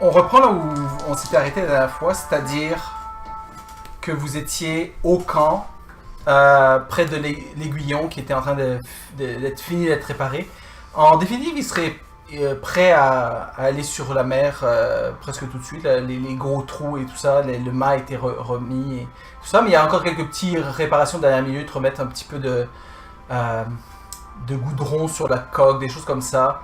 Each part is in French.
On reprend là où on s'était arrêté la dernière fois, c'est-à-dire que vous étiez au camp, près de l'aiguillon qui était en train d'être fini d'être réparé. En définitive, il serait prêt à aller sur la mer presque tout de suite. Les gros trous et tout ça, le mât a été remis et tout ça, mais il y a encore quelques petites réparations de dernière minute, remettre un petit peu de goudron sur la coque, des choses comme ça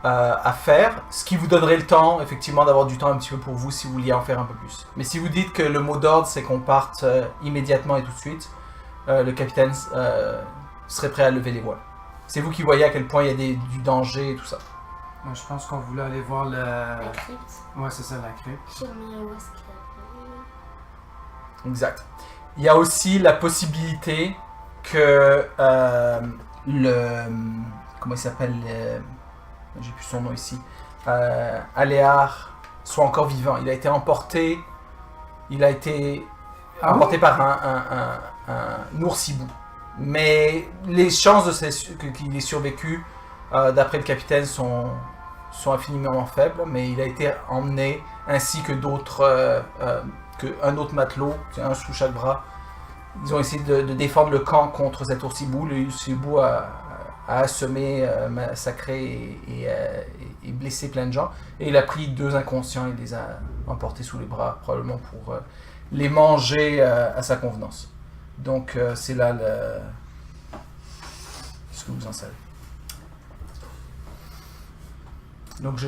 à faire, ce qui vous donnerait le temps effectivement d'avoir du temps un petit peu pour vous si vous vouliez en faire un peu plus. Mais si vous dites que le mot d'ordre c'est qu'on parte immédiatement et tout de suite, le capitaine serait prêt à lever les voiles. C'est vous qui voyez à quel point il y a du danger et tout ça. Moi, je pense qu'on voulait aller voir La crypte. Ouais, c'est ça, la crypte. Je sais pas où est-ce qu'il Exact. Il y a aussi la possibilité que comment il s'appelle j'ai plus son nom ici. Aléar soit encore vivant. Il a été emporté. Il a été emporté par un oursibou. Mais les chances qu'il ait survécu, d'après le capitaine, sont infiniment faibles. Mais il a été emmené, ainsi que d'autres, qu'un autre matelot, un sous chaque bras. Ils ont essayé de défendre le camp contre cet oursibou. Le oursibou a assommé, massacré et blessé plein de gens. Et il a pris 2 inconscients et les a emportés sous les bras, probablement pour les manger à sa convenance. Donc c'est là ce que vous en savez. Donc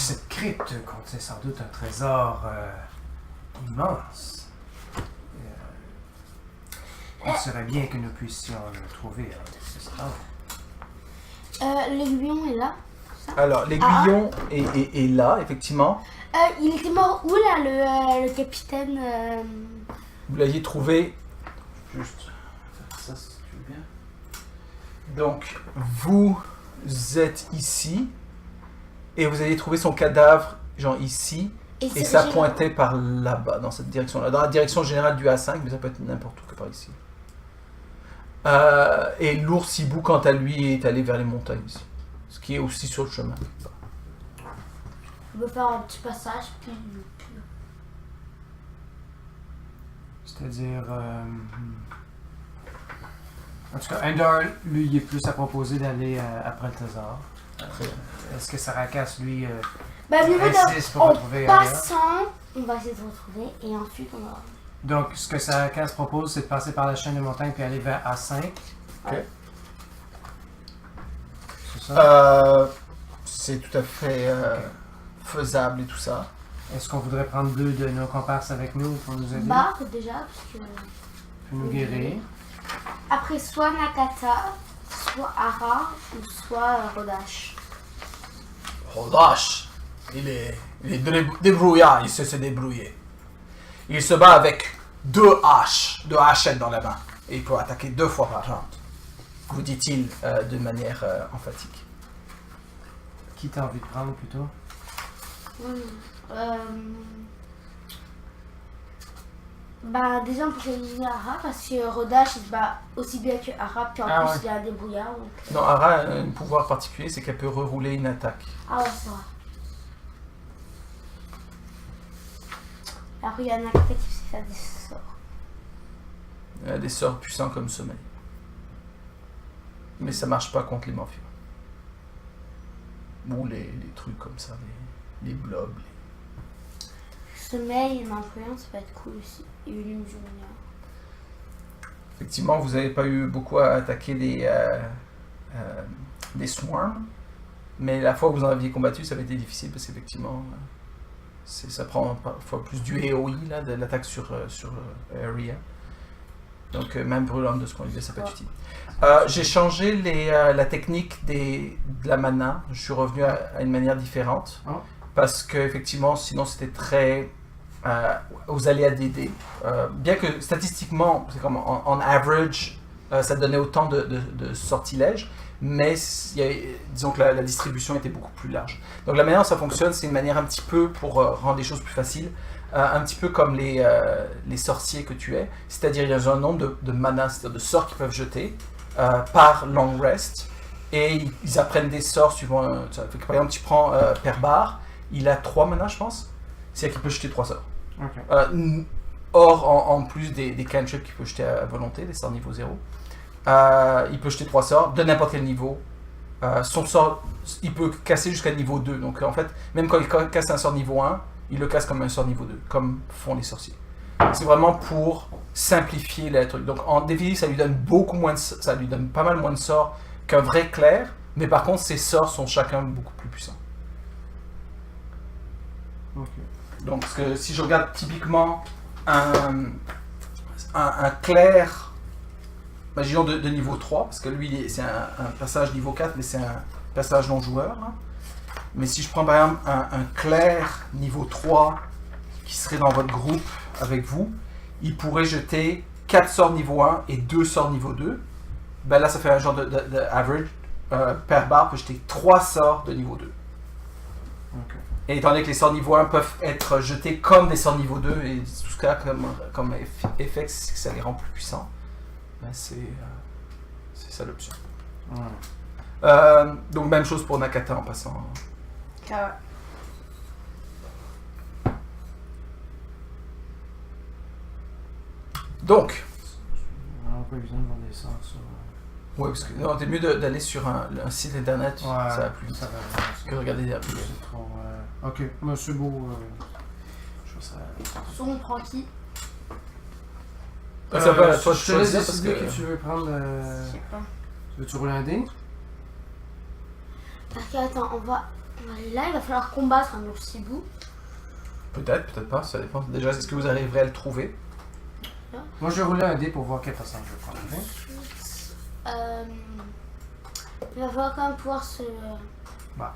cette crypte contenait sans doute un trésor immense. Il serait bien que nous puissions le trouver avec ce travail. L'aiguillon est là. Alors, l'aiguillon est là, effectivement. Il était mort où là, le capitaine Vous l'aviez trouvé. Juste faire ça si tu veux bien. Donc, vous êtes ici. Et vous avez trouvé son cadavre, genre ici. Et ça pointait par là-bas, dans cette direction-là. Dans la direction générale du A5, mais ça peut être n'importe où que par ici. Et l'oursibou, quant à lui, est allé vers les montagnes ici. Ce qui est aussi sur le chemin. On peut faire un petit passage, puis... C'est-à-dire... En tout cas, Endor, lui, il est plus à proposer d'aller après le trésor. Est-ce que Sarakas, lui, insiste pour retrouver en passant, on va essayer de retrouver, et ensuite on va... Donc, ce que Sarakas propose, c'est de passer par la chaîne de montagne puis aller vers A5. Ok. C'est ça? C'est tout à fait faisable et tout ça. Est-ce qu'on voudrait prendre 2 de nos comparses avec nous pour nous aider? Barre déjà, parce que... Pour nous guérir. Après, soit Nakata, soit Ara, ou soit Rodash. Rodash, il est débrouillard, il sait se débrouiller. Il se bat avec 2 hachettes dans la main. Et il peut attaquer 2 fois par round. Vous dit-il de manière emphatique. Qui t'as envie de prendre plutôt? Déjà on peut éliminer Ara parce que Rodash il se bat aussi bien que Ara, puis en plus il y a un débrouillard. Donc... Non, Ara a un pouvoir particulier, c'est qu'elle peut rerouler une attaque. Ah ouais, c'est vrai. Après il y a Nakata qui sait faire des sorts. Elle a des sorts puissants comme sommeil. Mais ça marche pas contre les morphions. Ou les trucs comme ça, les blobs. Sommeil et influence, ça va être cool aussi. Et une illusion. Effectivement, vous n'avez pas eu beaucoup à attaquer des swarms. Mais la fois où vous en aviez combattu, ça avait été difficile parce qu'effectivement, ça prend parfois plus du AOE, là, de l'attaque sur Area. Donc, même brûlant de ce point de vue, ça peut être utile. J'ai changé la technique de la mana. Je suis revenu à une manière différente. Oh. Parce qu'effectivement, sinon, c'était très aux aléas des dés. Bien que statistiquement, c'est comme en average, ça donnait autant de sortilèges. Mais disons que la distribution était beaucoup plus large. Donc la manière dont ça fonctionne, c'est une manière un petit peu pour rendre les choses plus faciles. Un petit peu comme les sorciers que tu es, c'est-à-dire il y a un nombre de mana, c'est-à-dire de sorts qu'ils peuvent jeter par long rest, et ils apprennent des sorts suivant. Par exemple, tu prends per barre, il a 3 mana, je pense. C'est-à-dire qu'il peut jeter 3 sorts. Ok. Or, en plus des cantrips qu'il peut jeter à volonté, des sorts niveau 0. Il peut jeter 3 sorts de n'importe quel niveau. Son sort, il peut casser jusqu'à niveau 2. Donc en fait, même quand il casse un sort niveau 1, il le casse comme un sort niveau 2, comme font les sorciers. C'est vraiment pour simplifier le truc. Donc en définitive, ça lui donne ça lui donne pas mal moins de sorts qu'un vrai clerc, mais par contre, ses sorts sont chacun beaucoup plus puissants. Ok. Donc si je regarde typiquement un clerc, imaginons de niveau 3, parce que lui, c'est un passage niveau 4, mais c'est un passage non-joueur. Hein. Mais si je prends par exemple un clerc niveau 3 qui serait dans votre groupe avec vous, il pourrait jeter 4 sorts niveau 1 et 2 sorts niveau 2. Ben là, ça fait un genre de average. Per barre peut jeter 3 sorts de niveau 2. Ok. Et étant donné que les sorts niveau 1 peuvent être jetés comme des sorts niveau 2, et tout ce cas comme effet, c'est que ça les rend plus puissants, ben c'est ça l'option. Ouais. Donc même chose pour Nakata en passant. Donc. On n'a pas besoin de voir des sorts sur. Oui, parce que c'est mieux d'aller sur un site internet, ça va plus vite que regarder des articles. C'est trop. Ok, mais c'est beau. Je trouve ça. Soit on prend qui? Ça va, toi, je te laisse décider que tu veux prendre. Je sais pas. Veux-tu rouler un dé? Parce que attends, on va aller là, il va falloir combattre un ours-hibou. Peut-être, peut-être pas, ça dépend. Déjà, est-ce que vous arriverez à le trouver? Moi, je vais rouler un dé pour voir quel personnage je vais prendre. Il va falloir quand même pouvoir se... Bah.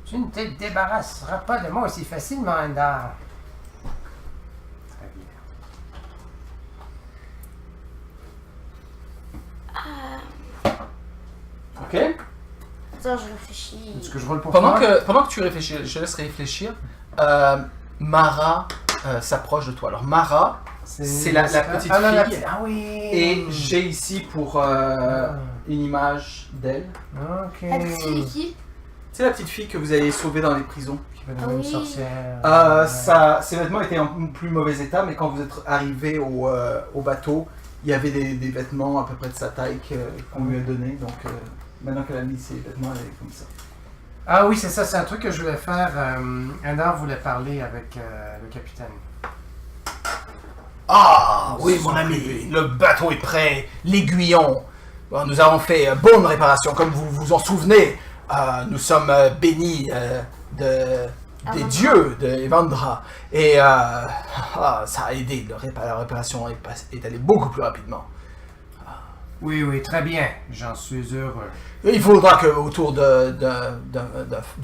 Tu ne te débarrasseras pas de moi aussi facilement, Endar. Très bien. Ok. Attends, je réfléchis. Est-ce que je roule pour Pendant toi? que tu réfléchis, je laisse réfléchir. Mara s'approche de toi. Alors Mara, c'est la petite fille. Ah oui. Et j'ai ici pour une image d'elle. Ok. La petite fille qui? C'est la petite fille que vous avez sauvée dans les prisons. Qui va devenir une sorcière. Ses vêtements étaient en plus mauvais état, mais quand vous êtes arrivé au bateau, il y avait des vêtements à peu près de sa taille qu'on lui a donné. Donc maintenant qu'elle a mis ses vêtements, elle est comme ça. Ah oui, c'est ça, c'est un truc que je voulais faire. Endar voulait parler avec le capitaine. Ah oui, mon ami, le bateau est prêt, l'aiguillon. Bon, nous avons fait bonne réparation, comme vous vous en souvenez. Nous sommes bénis des dieux de Evandra. Et ça a aidé, la réparation est allée beaucoup plus rapidement. Oui, très bien, j'en suis heureux. Il faudra que autour du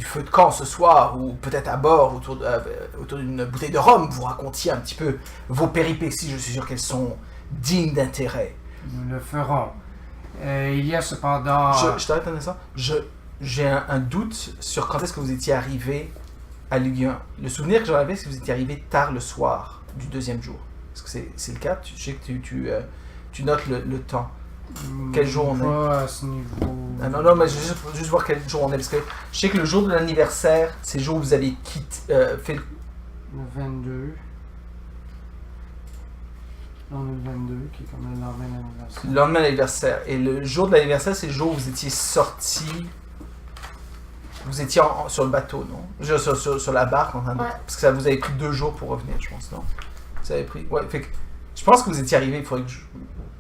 feu de camp ce soir, ou peut-être à bord, autour d'une bouteille de rhum, vous racontiez un petit peu vos péripéties. Je suis sûr qu'elles sont dignes d'intérêt. Nous le ferons. Il y a cependant... Je t'arrête un instant. J'ai un doute sur quand est-ce que vous étiez arrivé à Luguin. Le souvenir que j'en avais, c'est que vous étiez arrivé tard le soir du 2e jour. Est-ce que c'est le cas? Je sais que tu notes le temps. Quel jour on est? Pas à ce niveau. Ah non, mais juste voir quel jour on est. Parce que je sais que le jour de l'anniversaire, c'est le jour où vous avez fait le 22. Non, le 22, qui est comme le lendemain de l'anniversaire. le lendemain de l'anniversaire. Et le jour de l'anniversaire, c'est le jour où vous étiez sorti. Vous étiez sur le bateau, non? Sur la barque, en train de... Ouais. Parce que ça vous avait pris 2 jours pour revenir, je pense, non? Ça avait pris... Ouais, fait que je pense que vous étiez arrivé, il faudrait que je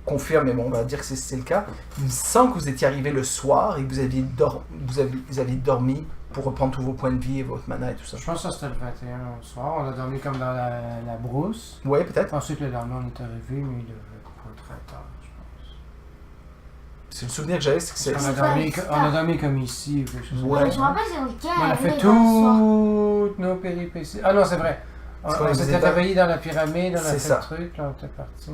confirme, mais bon, on va dire que c'est le cas. Il me semble que vous étiez arrivé le soir et que vous aviez dormi pour reprendre tous vos points de vie et votre mana et tout ça. Je pense que ça c'était le 21 au soir. On a dormi comme dans la brousse. Ouais, peut-être. Ensuite, le lendemain, on est arrivé, mais il devait pas très tard, je pense. C'est le souvenir que j'avais, c'est que c'est... On a dormi comme ici ou quelque chose. Ouais. Je me rappelle, c'est le week-end. On a fait toutes nos péripéties. Ah non, c'est vrai. Parce qu'on On les s'était faisait réveillés dans la pyramide, on a C'est fait ça. le truc, là, on était parti.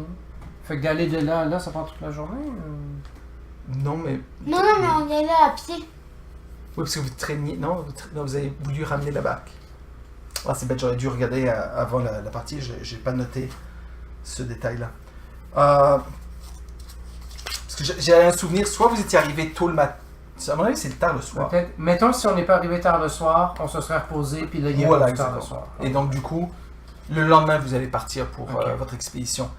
Fait que d'aller de là à là, ça prend toute la journée ou... Non, mais... Non, mais on y allait à pied. Oui, parce que vous traîniez... Non, vous avez voulu ramener la barque. Ah, c'est bête, j'aurais dû regarder avant la partie, j'ai pas noté ce détail-là. Parce que j'ai un souvenir, soit vous étiez arrivé tôt le matin, À mon avis, c'est tard le soir. Peut-être. Mettons, si on n'est pas arrivé tard le soir, on se serait reposé, puis là, il y a voilà, tard le soir. Et donc, du coup, le lendemain, vous allez partir pour votre expédition.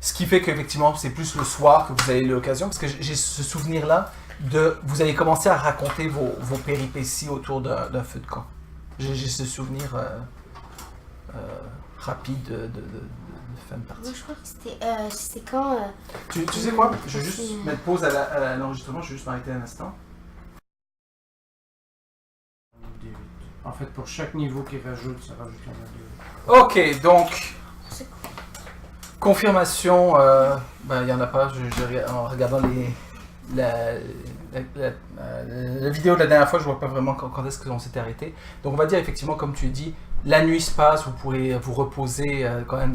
Ce qui fait qu'effectivement, c'est plus le soir que vous avez l'occasion, parce que j'ai ce souvenir-là vous allez commencer à raconter vos péripéties autour d'un feu de camp. J'ai ce souvenir rapide de fin de partie. Moi, je crois que c'était quand... Tu sais quoi? Je vais juste mettre pause à l'enregistrement, je vais juste m'arrêter un instant. En fait, pour chaque niveau qu'il rajoute, ça rajoute un autre. Ok, donc... Confirmation, il n'y en a pas, en regardant la vidéo de la dernière fois, je ne vois pas vraiment quand est-ce qu'on s'était arrêté. Donc on va dire effectivement, comme tu dis, la nuit se passe, vous pourrez vous reposer quand même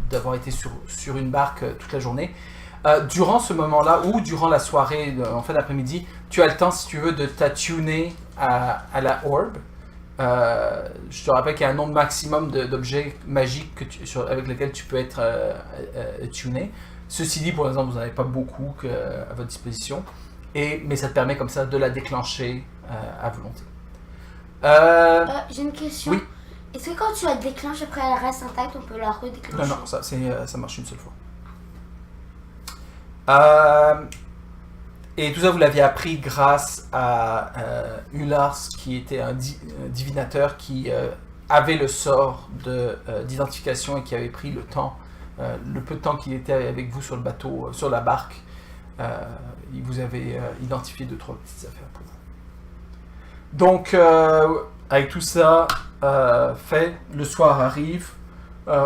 d'avoir été sur une barque toute la journée. Durant ce moment-là, ou durant la soirée, en fin d'après-midi, tu as le temps, si tu veux, de t'attuner à la orbe. Je te rappelle qu'il y a un nombre maximum d'objets magiques avec lesquels tu peux être tuné. Ceci dit, pour exemple, vous n'en avez pas beaucoup à votre disposition, mais ça te permet comme ça de la déclencher à volonté. J'ai une question. Oui. Est-ce que quand tu la déclenches après elle reste intacte, on peut la redéclencher? Non, ça marche une seule fois. Et tout ça, vous l'aviez appris grâce à Ullars, qui était un divinateur qui avait le sort d'identification et qui avait pris le temps, le peu de temps qu'il était avec vous sur le bateau, sur la barque. Il vous avait identifié 2-3 petites affaires pour vous. Donc, avec tout ça fait, le soir arrive,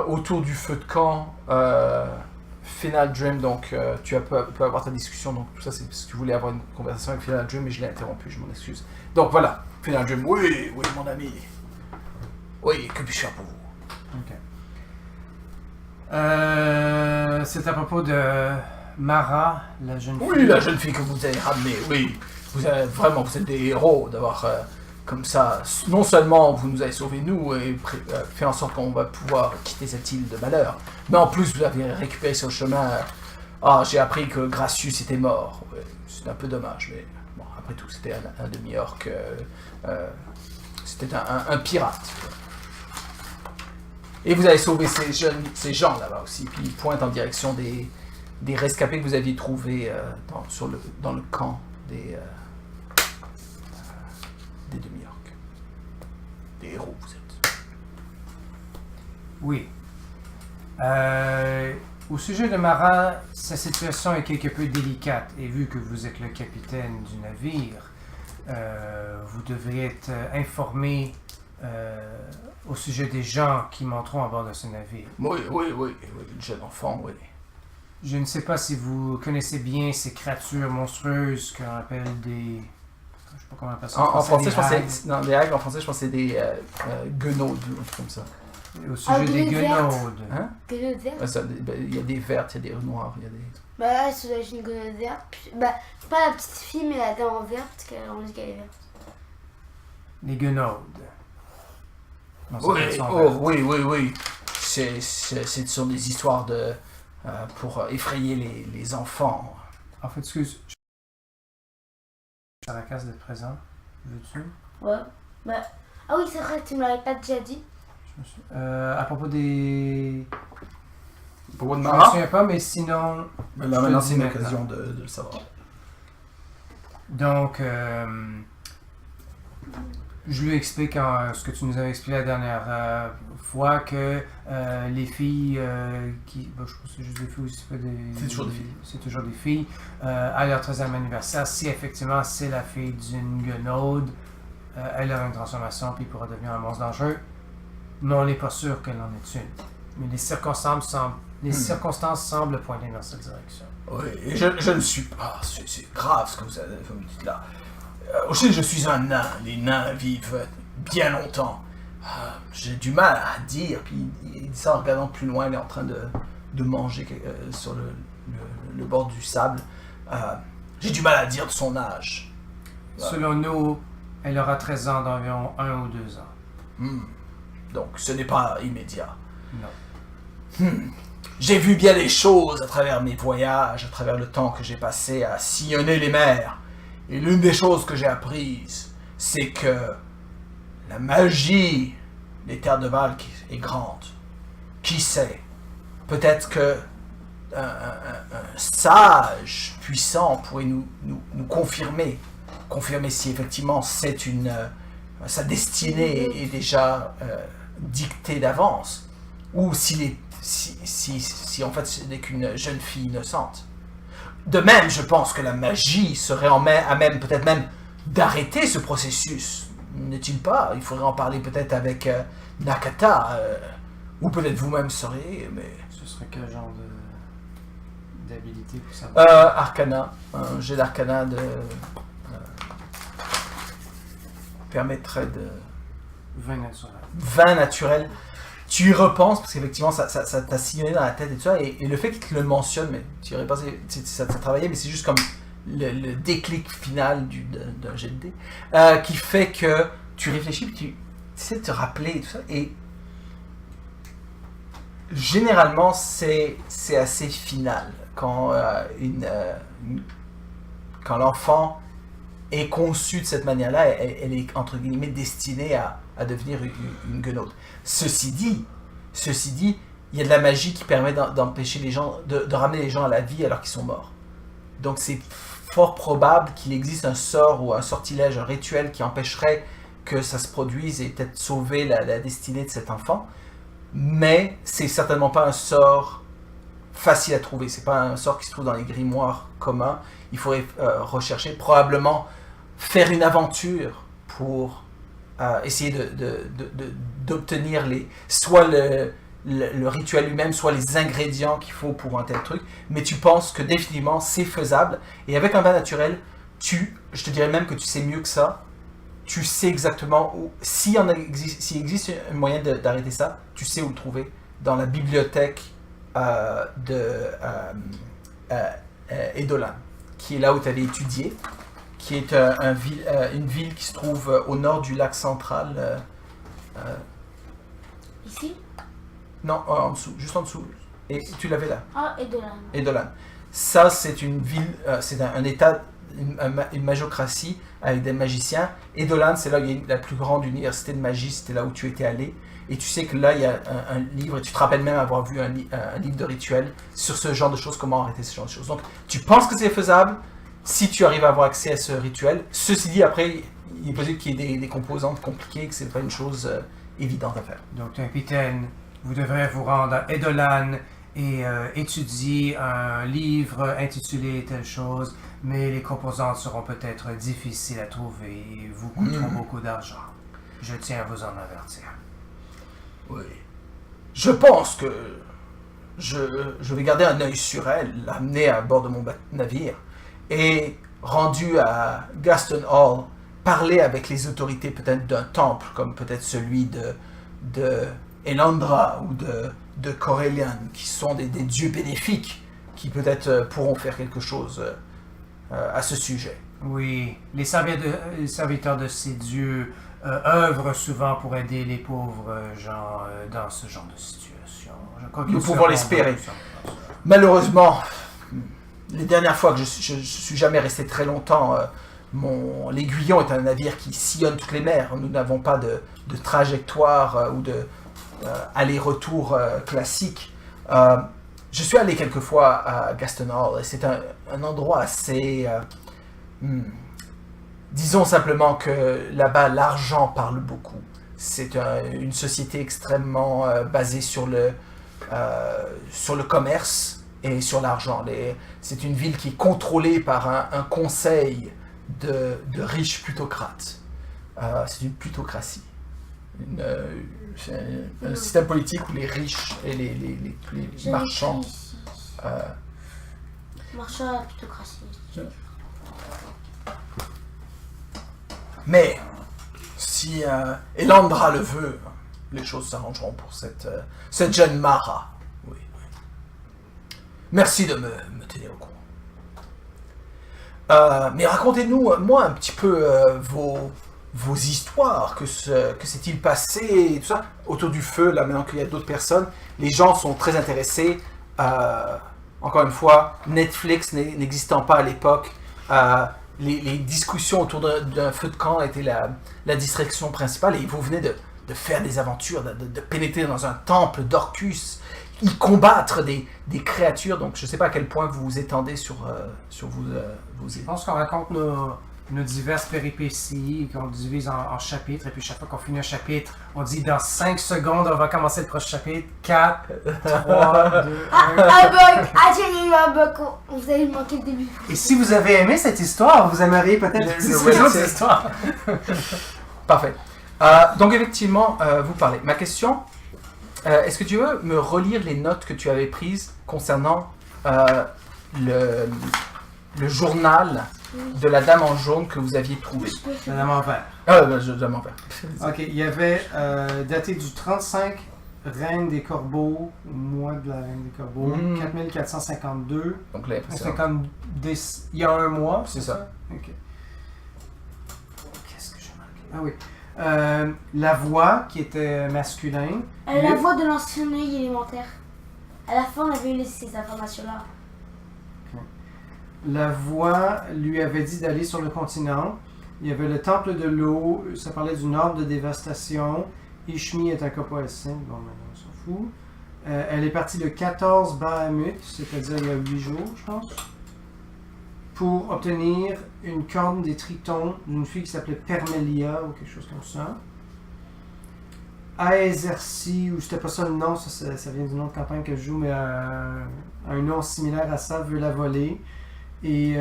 autour du feu de camp, Final Dream, donc tu peux avoir ta discussion, donc tout ça c'est parce que tu voulais avoir une conversation avec Final Dream, mais je l'ai interrompu, je m'en excuse. Donc voilà, Final Dream, oui mon ami, oui, que puis-je faire pour vous? Ok. C'est à propos de Mara, la jeune fille. Oui, la jeune fille que vous avez ramenée, oui, vous êtes des héros d'avoir comme ça, non seulement vous nous avez sauvés nous et fait en sorte qu'on va pouvoir quitter cette île de malheur, mais en plus vous avez récupéré sur le chemin. J'ai appris que Gracius était mort. Ouais, c'est un peu dommage, mais bon, après tout, c'était un demi-orc. C'était un pirate. Et vous avez sauvé ces gens là-bas aussi. Puis ils pointent en direction des rescapés que vous aviez trouvés dans le camp des demi-orcs. Des héros, vous êtes. Oui. Au sujet de Mara, sa situation est quelque peu délicate, et vu que vous êtes le capitaine du navire, vous devriez être informé au sujet des gens qui monteront à bord de ce navire. Oui, une jeune enfant, oui. Je ne sais pas si vous connaissez bien ces créatures monstrueuses qu'on appelle des... Je sais pas comment on appelle ça. En français, je pensais... Non, des hags, en français, je pensais des guenaudes, comme ça. Au sujet des guenaudes. Hein? Guenaude verte? Il y a des vertes, il y a des noirs, il y a des... Bah là, c'est une guenaude verte. C'est pas la petite fille, mais la dent verte, parce qu'on dit qu'elle est verte. Les guenaudes. Oui. Ce sont des histoires pour effrayer les enfants. En fait, excuse. Saracas d'être présent. Veux-tu? Ouais. Ah oui, c'est vrai, tu me l'avais pas déjà dit. À propos des... Pour je me souviens pas, mais sinon... Maintenant, c'est une occasion de le savoir. Donc, je lui explique ce que tu nous avais expliqué la dernière fois, que les filles qui... je pense que c'est juste des filles aussi, c'est toujours des filles. C'est toujours des filles. À leur 13e anniversaire, si effectivement c'est la fille d'une guenaude, elle aura une transformation puis pourra devenir un monstre dangereux. Mais on n'est pas sûr qu'elle en est une. Mais les circonstances semblent pointer dans cette direction. Oui, et je ne suis pas... C'est grave ce que vous me dites là. Aussi, je suis un nain. Les nains vivent bien longtemps. J'ai du mal à dire. Puis il dit ça en regardant plus loin. Il est en train de manger sur le bord du sable. J'ai du mal à dire de son âge. Selon nous, elle aura 13 ans d'environ 1 ou 2 ans. Donc ce n'est pas immédiat. Non. J'ai vu bien les choses à travers mes voyages, à travers le temps que j'ai passé à sillonner les mers. Et l'une des choses que j'ai apprises, c'est que la magie des terres de Valk est grande. Qui sait? Peut-être que un sage puissant pourrait nous confirmer si effectivement sa destinée est déjà dictée d'avance, ou si en fait ce n'est qu'une jeune fille innocente. De même, je pense que la magie serait à même peut-être même d'arrêter ce processus, n'est-il pas? Il faudrait en parler peut-être avec Nakata, ou peut-être vous-même saurez, mais... Ce serait quel genre d'habilité pour savoir? Arcana. Un jet d'Arcana permettrait de... 20 naturel. 20 naturel. Tu y repenses, parce qu'effectivement, ça t'a sillonné dans la tête et tout ça, et le fait qu'il te le mentionne, mais tu y aurais pensé, ça travaillait, mais c'est juste comme le déclic final d'un jet de dés, qui fait que tu réfléchis, puis tu essaies de te rappeler et tout ça, et généralement, c'est assez final. Quand l'enfant est conçu de cette manière-là, elle est entre guillemets destinée à devenir une guenaude. Ceci dit, il y a de la magie qui permet d'empêcher les gens, de ramener les gens à la vie alors qu'ils sont morts. Donc c'est fort probable qu'il existe un sort ou un sortilège, un rituel qui empêcherait que ça se produise et peut-être sauver la destinée de cet enfant. Mais c'est certainement pas un sort facile à trouver. C'est pas un sort qui se trouve dans les grimoires communs. Il faudrait rechercher, probablement faire une aventure pour essayer d'obtenir soit le rituel lui-même, soit les ingrédients qu'il faut pour un tel truc. Mais tu penses que définitivement c'est faisable. Et avec un vin naturel, je te dirais même que tu sais mieux que ça. Tu sais exactement où, s'il existe un moyen d'arrêter ça, tu sais où le trouver. Dans la bibliothèque Edolan, qui est là où tu avais étudié, qui est une ville qui se trouve au nord du lac central. Ici? Non, en dessous, juste en dessous. Et tu l'avais là. Ah, Edolan. Edolan. Ça, c'est une ville, c'est un état, une magiocratie avec des magiciens. Edolan, c'est là où il y a la plus grande université de magie, c'était là où tu étais allé. Et tu sais que là, il y a un livre, et tu te rappelles même avoir vu un livre de rituel sur ce genre de choses, comment arrêter ce genre de choses. Donc, tu penses que c'est faisable si tu arrives à avoir accès à ce rituel. Ceci dit, après, il est possible qu'il y ait des composantes compliquées, que ce n'est pas une chose évidente à faire. Donc, capitaine, vous devrez vous rendre à Edolan et étudier un livre intitulé telle chose, mais les composantes seront peut-être difficiles à trouver et vous coûteront beaucoup d'argent. Je tiens à vous en avertir. Oui. Je pense que je vais garder un œil sur elle, l'amener à bord de mon navire, et rendu à Gaston Hall, parler avec les autorités peut-être d'un temple, comme peut-être celui de Elandra ou de Corellian, qui sont des dieux bénéfiques, qui peut-être pourront faire quelque chose à ce sujet. Oui, les serviteurs de ces dieux œuvrent souvent pour aider les pauvres gens dans ce genre de situation. Nous pouvons l'espérer. Malheureusement, les dernières fois que je suis jamais resté très longtemps, l'Aiguillon est un navire qui sillonne toutes les mers. Nous n'avons pas de trajectoire ou de aller-retour classique. Je suis allé quelques fois à Gaston Hall et c'est un endroit assez... disons simplement que là-bas, l'argent parle beaucoup. C'est une société extrêmement basée sur le commerce et sur l'argent. C'est une ville qui est contrôlée par un conseil de riches plutocrates. C'est une plutocratie. Un système politique où les riches et les marchands... Marchand à la plutocratie. Mais, si Elandra le veut, les choses s'arrangeront pour cette jeune Mara. Oui. Merci de me tenir au courant. Mais racontez-nous, moi, un petit peu vos histoires. Que s'est-il passé et tout ça autour du feu, là, maintenant qu'il y a d'autres personnes. Les gens sont très intéressés. Encore une fois, Netflix n'existant pas à l'époque, les discussions autour d'un feu de camp étaient la distraction principale et vous venez de faire des aventures, de pénétrer dans un temple d'Orcus, y combattre des créatures. Donc je ne sais pas à quel point vous vous étendez sur vos Je pense qu'on raconte nos diverses péripéties, qu'on divise en chapitres, et puis chaque fois qu'on finit un chapitre, on dit dans 5 secondes, on va commencer le prochain chapitre. 4, 3, 2, 1. Un bug! Ah tiens, il y a eu un bug. Vous avez manqué le début. Et si vous avez aimé cette histoire, vous aimeriez peut-être les autres histoires. Parfait. Donc effectivement, vous parlez. Ma question, est-ce que tu veux me relire les notes que tu avais prises concernant le journal de la dame en jaune que vous aviez trouvé? La dame en vert. Dame en vert. Ok, il y avait daté du 35 Reine des Corbeaux, mois de la Reine des Corbeaux, 4452. Donc là, Il y a un mois, c'est ça. Ok. Qu'est-ce que j'ai marqué? Ah oui. La voix qui était masculin. La voix de l'ancien œil élémentaire. À la fin, on avait eu ces informations-là. La voix lui avait dit d'aller sur le continent. Il y avait le temple de l'eau, ça parlait d'une ordre de dévastation. Ishmi est un copoessin, bon maintenant on s'en fout. Elle est partie de 14 Bahamut, c'est-à-dire il y a 8 jours, je pense, pour obtenir une corne des tritons d'une fille qui s'appelait Permelia ou quelque chose comme ça. Aezersi, ou c'était pas ça le nom, ça vient du nom de campagne que je joue, mais un nom similaire à ça, veut la voler. Et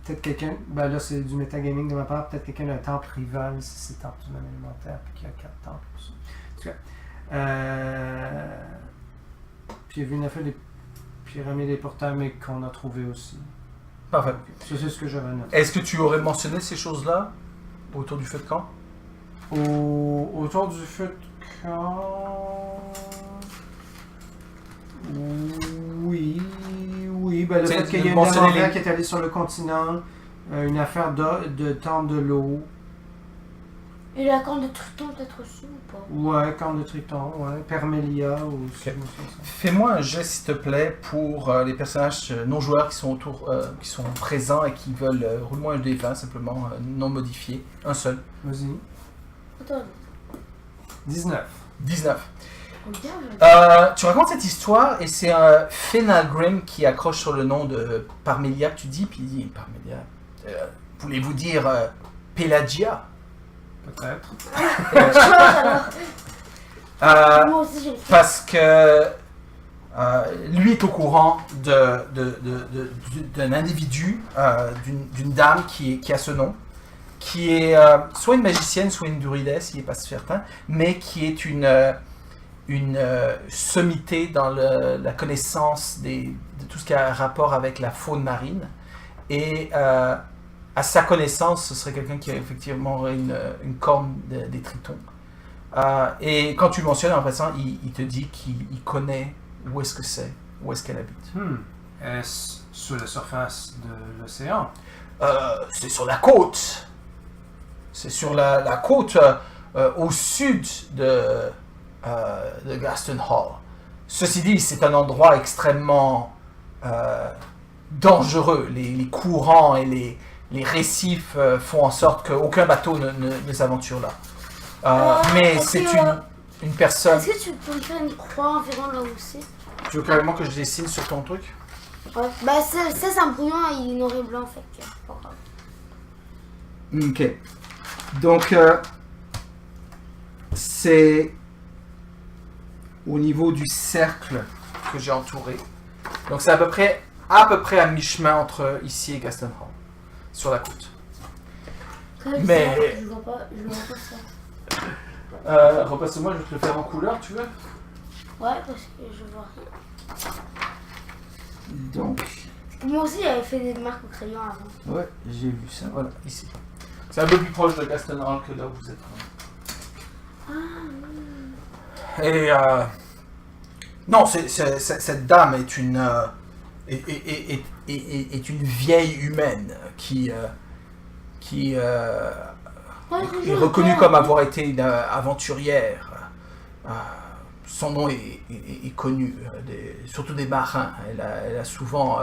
peut-être quelqu'un, ben là c'est du metagaming de ma part, peut-être quelqu'un d'un temple rival, si c'est temple du même élémentaire, puis qu'il y a 4 temples pour ça. En tout cas, puis il y a vu une affaire des pyramides des portails, mais qu'on a trouvé aussi. Parfait. Ça c'est ce que j'avais noté. Est-ce que tu aurais mentionné ces choses-là autour du feu de camp? Autour du feu de camp... Oui, ben le fait qu'il y ait une dame qui est allée sur le continent, une affaire de temple de l'eau. Et la corne de Triton peut-être aussi ou pas? Ouais, corne de Triton, ouais. Permelia ou Okay. Fais-moi un geste s'il te plaît pour les personnages non joueurs qui sont autour, qui sont présents et qui veulent roule-moi un D20 simplement non modifié, un seul. Vas-y. Attends. 19. 19. Regarde. Tu racontes cette histoire et c'est un Fenagrim qui accroche sur le nom de Parmelia que tu dis, puis il dit Parmelia, voulez-vous dire Pelagia? Peut-être. Moi aussi j'ai le fait. Parce que lui est au courant d'un individu, d'une dame qui a ce nom, qui est soit une magicienne, soit une druidesse, il n'est pas certain, mais qui est une sommité dans la connaissance de tout ce qui a rapport avec la faune marine. Et à sa connaissance, ce serait quelqu'un qui effectivement aurait une corne des tritons. Et quand tu le mentionnes, en passant, il te dit qu'il connaît où est-ce que c'est, où est-ce qu'elle habite. Est-ce sur la surface de l'océan? C'est sur la côte. C'est sur la côte au sud de Gaston Hall. Ceci dit, c'est un endroit extrêmement dangereux. Les courants et les récifs font en sorte qu'aucun bateau ne s'aventure là. Mais c'est une personne... Est-ce que tu peux me faire une croix environ là où c'est? Tu veux carrément que je dessine sur ton truc? Ouais. Bah ça c'est un brouillon et il est noir et blanc en fait. Pas grave. Ok. Donc, c'est au niveau du cercle que j'ai entouré. Donc c'est à peu près à mi-chemin entre ici et Gaston Hall, sur la côte. Mais... Je vois pas ça. Repasse-moi, je vais te le faire en couleur, tu veux? Ouais, parce que je vois rien. Donc... Moi aussi j'avais fait des marques au crayon avant. Ouais, j'ai vu ça, voilà, ici. C'est un peu plus proche de Gaston Hall que là où vous êtes. Et non, cette dame est une vieille humaine qui est reconnue comme avoir été une aventurière. Son nom est connu, surtout des marins. Elle a souvent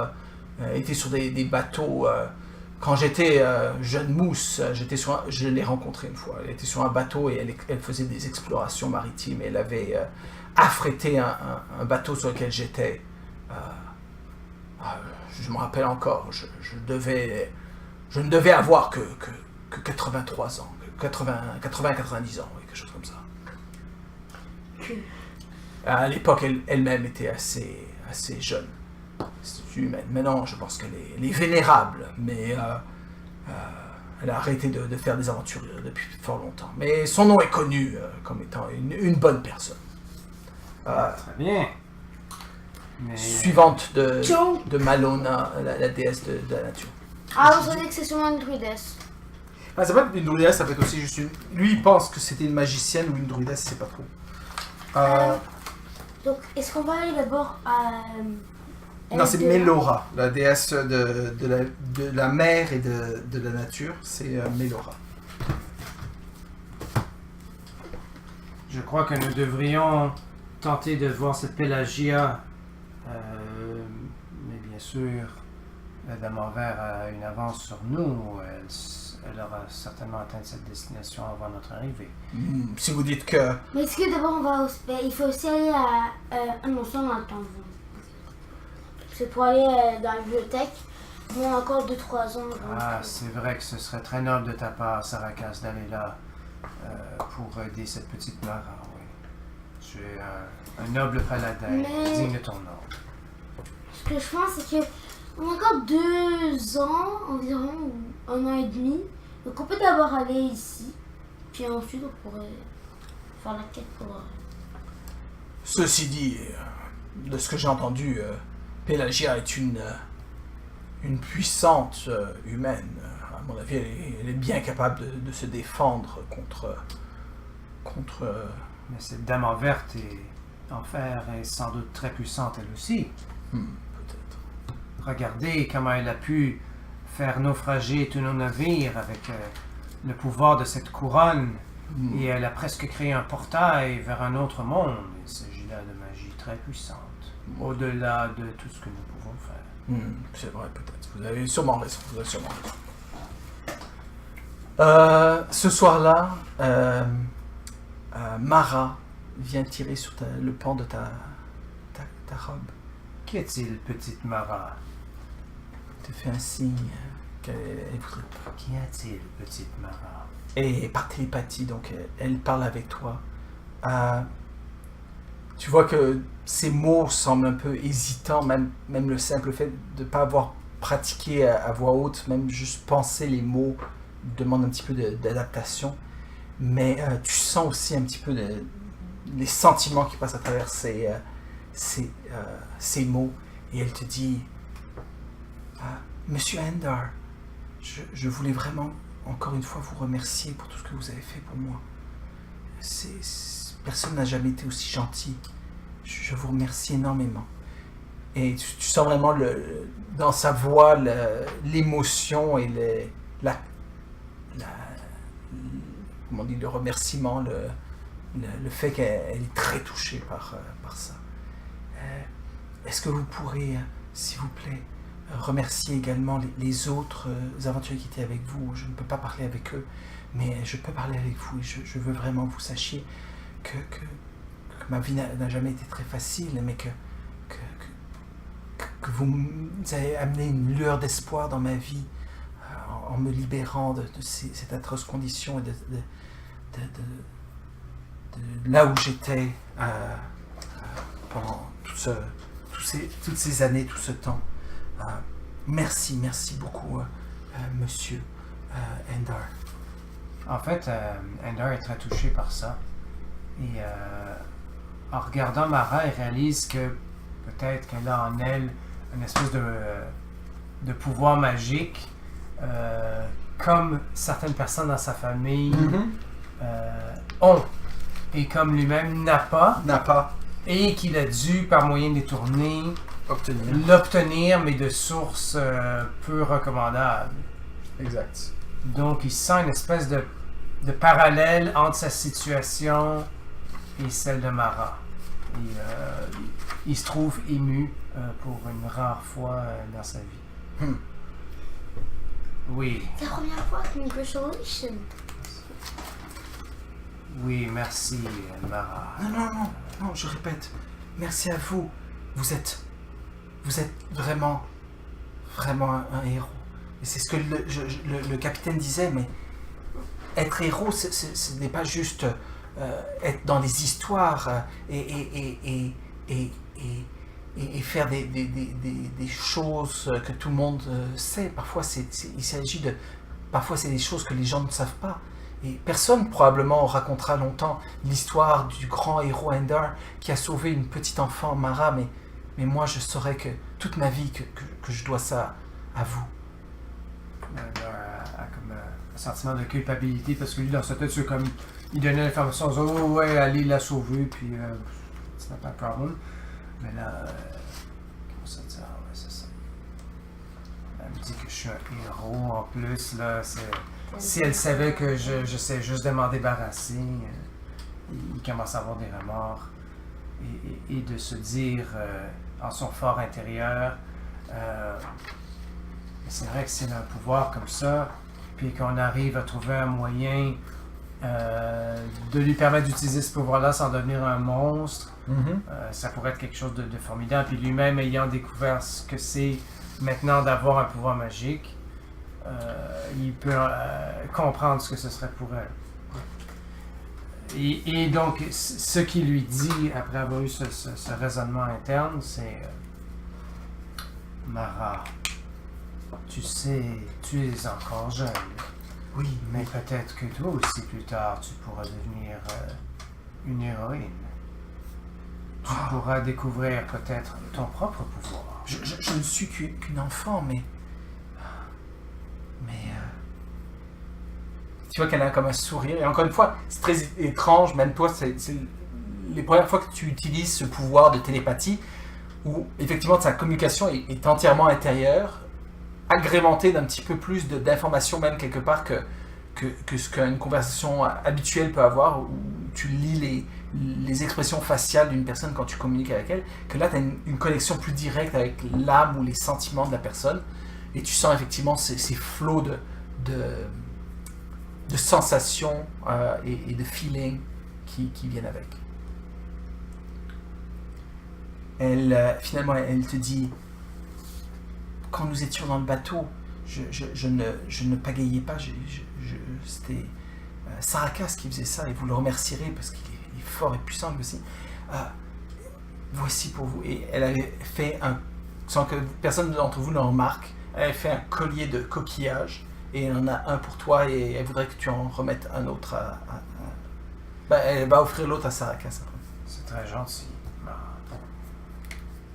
été sur des bateaux quand j'étais jeune mousse, je l'ai rencontrée une fois. Elle était sur un bateau et elle faisait des explorations maritimes. Elle avait affrété un bateau sur lequel j'étais. Je me rappelle encore, je ne devais avoir que 83 ans, 90 ans, oui, quelque chose comme ça. À l'époque, elle-même était assez jeune. C'est humaine. Maintenant, je pense qu'elle est vénérable, mais elle a arrêté de faire des aventures depuis fort longtemps. Mais son nom est connu comme étant une bonne personne. Très bien. Mais... Suivante de Malona, la déesse de la nature. Ah, vous savez que c'est sûrement une druidesse. Ah, ça peut être une druidesse, ça peut être aussi juste une... Lui, il pense que c'était une magicienne ou une druidesse, c'est pas trop. Donc, est-ce qu'on va aller d'abord à... Non, c'est Melora, la déesse de la mer et de la nature, c'est Melora. Je crois que nous devrions tenter de voir cette Pélagia. Mais bien sûr, la Dame en Vert a une avance sur nous. Elle aura certainement atteint cette destination avant notre arrivée. Si vous dites que... Mais est-ce que d'abord on va... il faut aussi aller à... non, ça on a le temps. C'est pour aller dans la bibliothèque. On a encore 2-3 ans. Ah, c'est vrai que ce serait très noble de ta part, Saracas, d'aller là pour aider cette petite Mara, oui. Tu es un noble paladin, digne de ton nom. Ce que je pense, c'est que on a encore 2 ans environ, ou 1 an et demi. Donc on peut d'abord aller ici, puis ensuite on pourrait faire la quête pour... Ceci dit, de ce que j'ai entendu, Pélagia est une puissante humaine. À mon avis, elle est bien capable de se défendre contre... Mais cette Dame en verte en fer est sans doute très puissante elle aussi. Peut-être. Regardez comment elle a pu faire naufrager tous nos navires avec le pouvoir de cette couronne. Et elle a presque créé un portail vers un autre monde. Il s'agit là de magie très puissante. Au-delà de tout ce que nous pouvons faire. C'est vrai, peut-être. Vous avez sûrement raison. Ce soir-là, Mara vient tirer sur le pan de ta robe. Qu'y a-t-il, petite Mara? Elle te fait un signe qu'elle voudrait. Qu'y a-t-il, petite Mara? Et par télépathie, donc elle parle avec toi. Tu vois que ces mots semblent un peu hésitants, même le simple fait de ne pas avoir pratiqué à voix haute, même juste penser les mots demande un petit peu d'adaptation. Mais tu sens aussi un petit peu les sentiments qui passent à travers ces mots. Et elle te dit, Monsieur Endar, je voulais vraiment encore une fois vous remercier pour tout ce que vous avez fait pour moi. Personne n'a jamais été aussi gentil. Je vous remercie énormément. Et tu sens vraiment dans sa voix l'émotion et comment on dit, le remerciement, le fait qu'elle est très touchée par ça. Est-ce que vous pourrez, s'il vous plaît, remercier également les autres aventuriers qui étaient avec vous? Je ne peux pas parler avec eux, mais je peux parler avec vous et je veux vraiment que vous sachiez que ma vie n'a jamais été très facile, mais que vous avez amené une lueur d'espoir dans ma vie en me libérant de cette atroce condition et de là où j'étais pendant toutes ces années, tout ce temps. Merci beaucoup, Monsieur Endar. En fait, Endar est très touché par ça. Et en regardant Mara, il réalise que peut-être qu'elle a en elle une espèce de pouvoir magique, comme certaines personnes dans sa famille ont, et comme lui-même n'a pas, et qu'il a dû, par moyen détourné, l'obtenir, mais de sources peu recommandables. Exact. Donc, il sent une espèce de parallèle entre sa situation et celle de Mara. Et il se trouve ému pour une rare fois dans sa vie. Oui, C'est la première fois, congratulations. oui, merci, Mara. Non, je répète. Merci à vous. Vous êtes vraiment un héros. Et c'est ce que le capitaine disait, mais être héros, ce n'est pas juste être dans les histoires et faire des choses que tout le monde sait. Parfois, il s'agit de... Parfois, c'est des choses que les gens ne savent pas. Et personne probablement racontera longtemps l'histoire du grand héros Ender qui a sauvé une petite enfant, Mara, mais moi, je saurais que toute ma vie, que je dois ça à vous. A comme un sentiment de culpabilité parce que lui, dans sa tête, c'est comme. Il donnait l'information aux autres, oh, ouais, allez la sauver, puis c'est pas encore une. Mais là, comment ça dire? Ouais, c'est ça. Elle me dit que je suis un héros en plus, là. Si elle savait que j'essaie juste de m'en débarrasser, il commence à avoir des remords. Et de se dire en son fort intérieur, c'est vrai que c'est un pouvoir comme ça, puis qu'on arrive à trouver un moyen de lui permettre d'utiliser ce pouvoir-là sans devenir un monstre, ça pourrait être quelque chose de formidable. Puis lui-même ayant découvert ce que c'est maintenant d'avoir un pouvoir magique, il peut comprendre ce que ce serait pour elle. Et donc, ce qu'il lui dit, après avoir eu ce raisonnement interne, c'est Mara, tu sais, tu es encore jeune. Oui, Mais peut-être que toi aussi, plus tard, tu pourras devenir une héroïne. Tu pourras découvrir peut-être ton propre pouvoir. Je ne suis qu'une enfant, mais tu vois qu'elle a comme un sourire. Et encore une fois, c'est très étrange, même toi, c'est les premières fois que tu utilises ce pouvoir de télépathie, où effectivement sa communication est entièrement intérieure, agrémentée d'un petit peu plus d'informations même quelque part que ce qu'une conversation habituelle peut avoir, où tu lis les expressions faciales d'une personne quand tu communiques avec elle, que là tu as une connexion plus directe avec l'âme ou les sentiments de la personne, et tu sens effectivement ces flots de sensations et de feelings qui viennent avec. Finalement, elle te dit, quand nous étions dans le bateau, je ne pagayais pas, c'était Sarakas qui faisait ça, et vous le remercierez parce qu'il est fort et puissant lui aussi. Voici pour vous. Et elle avait fait sans que personne d'entre vous ne remarque, elle avait fait un collier de coquillages, et elle en a un pour toi, et elle voudrait que tu en remettes un autre elle va offrir l'autre à Sarakas après. C'est très gentil.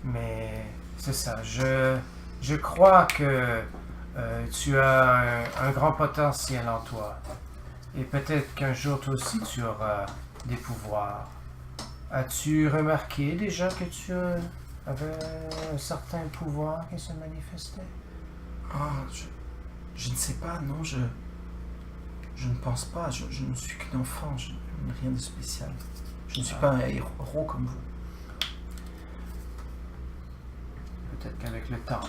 Mais c'est ça, je crois que tu as un grand potentiel en toi. Et peut-être qu'un jour toi aussi tu auras des pouvoirs. As-tu remarqué déjà que tu avais un certain pouvoir qui se manifestait? Je ne sais pas, non, je ne pense pas, je ne suis qu'un enfant, je n'ai rien de spécial. Je ne suis pas un héros comme vous. Peut-être qu'avec le temps,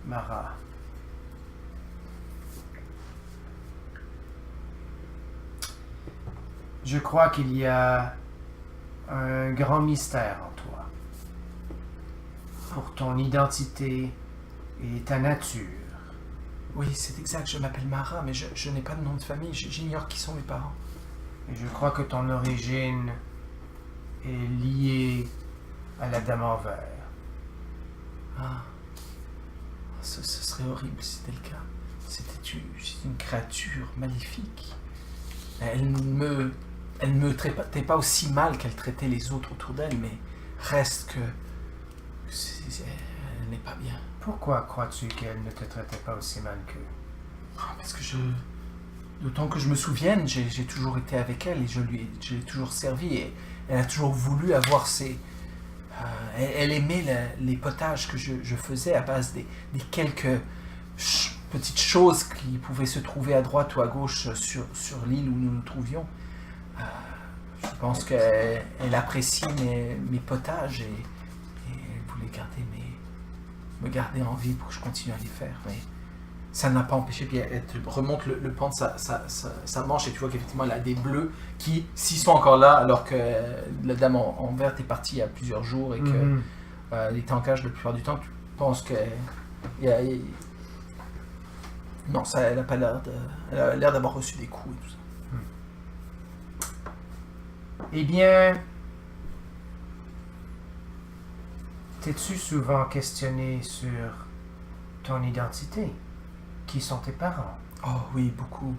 Mara. Je crois qu'il y a un grand mystère en toi. Pour ton identité et ta nature. Oui, c'est exact, je m'appelle Mara, mais je n'ai pas de nom de famille, j'ignore qui sont mes parents. Et je crois que ton origine est liée à la Dame en Vert. Ce serait horrible si c'était le cas. C'est une créature maléfique. Elle ne me traitait pas aussi mal qu'elle traitait les autres autour d'elle, mais reste que elle n'est pas bien. Pourquoi crois-tu qu'elle ne te traitait pas aussi mal qu'eux? Parce que d'autant que je me souvienne, j'ai toujours été avec elle et j'ai toujours servi, et elle a toujours voulu avoir elle aimait les potages que je faisais à base des quelques petites choses qui pouvaient se trouver à droite ou à gauche sur l'île où nous nous trouvions. Je pense qu'elle apprécie mes potages et elle voulait me garder en vie pour que je continue à les faire. Mais ça n'a pas empêché, puis elle te remonte le pan de sa manche et tu vois qu'effectivement elle a des bleus qui, s'ils sont encore là, alors que la dame en vert est partie il y a plusieurs jours et qu'elle était en cage la plupart du temps, tu penses que... Non, ça, elle a pas l'air elle a l'air d'avoir reçu des coups et tout ça. Eh bien, t'es-tu souvent questionné sur ton identité? Qui sont tes parents? Oh oui, beaucoup.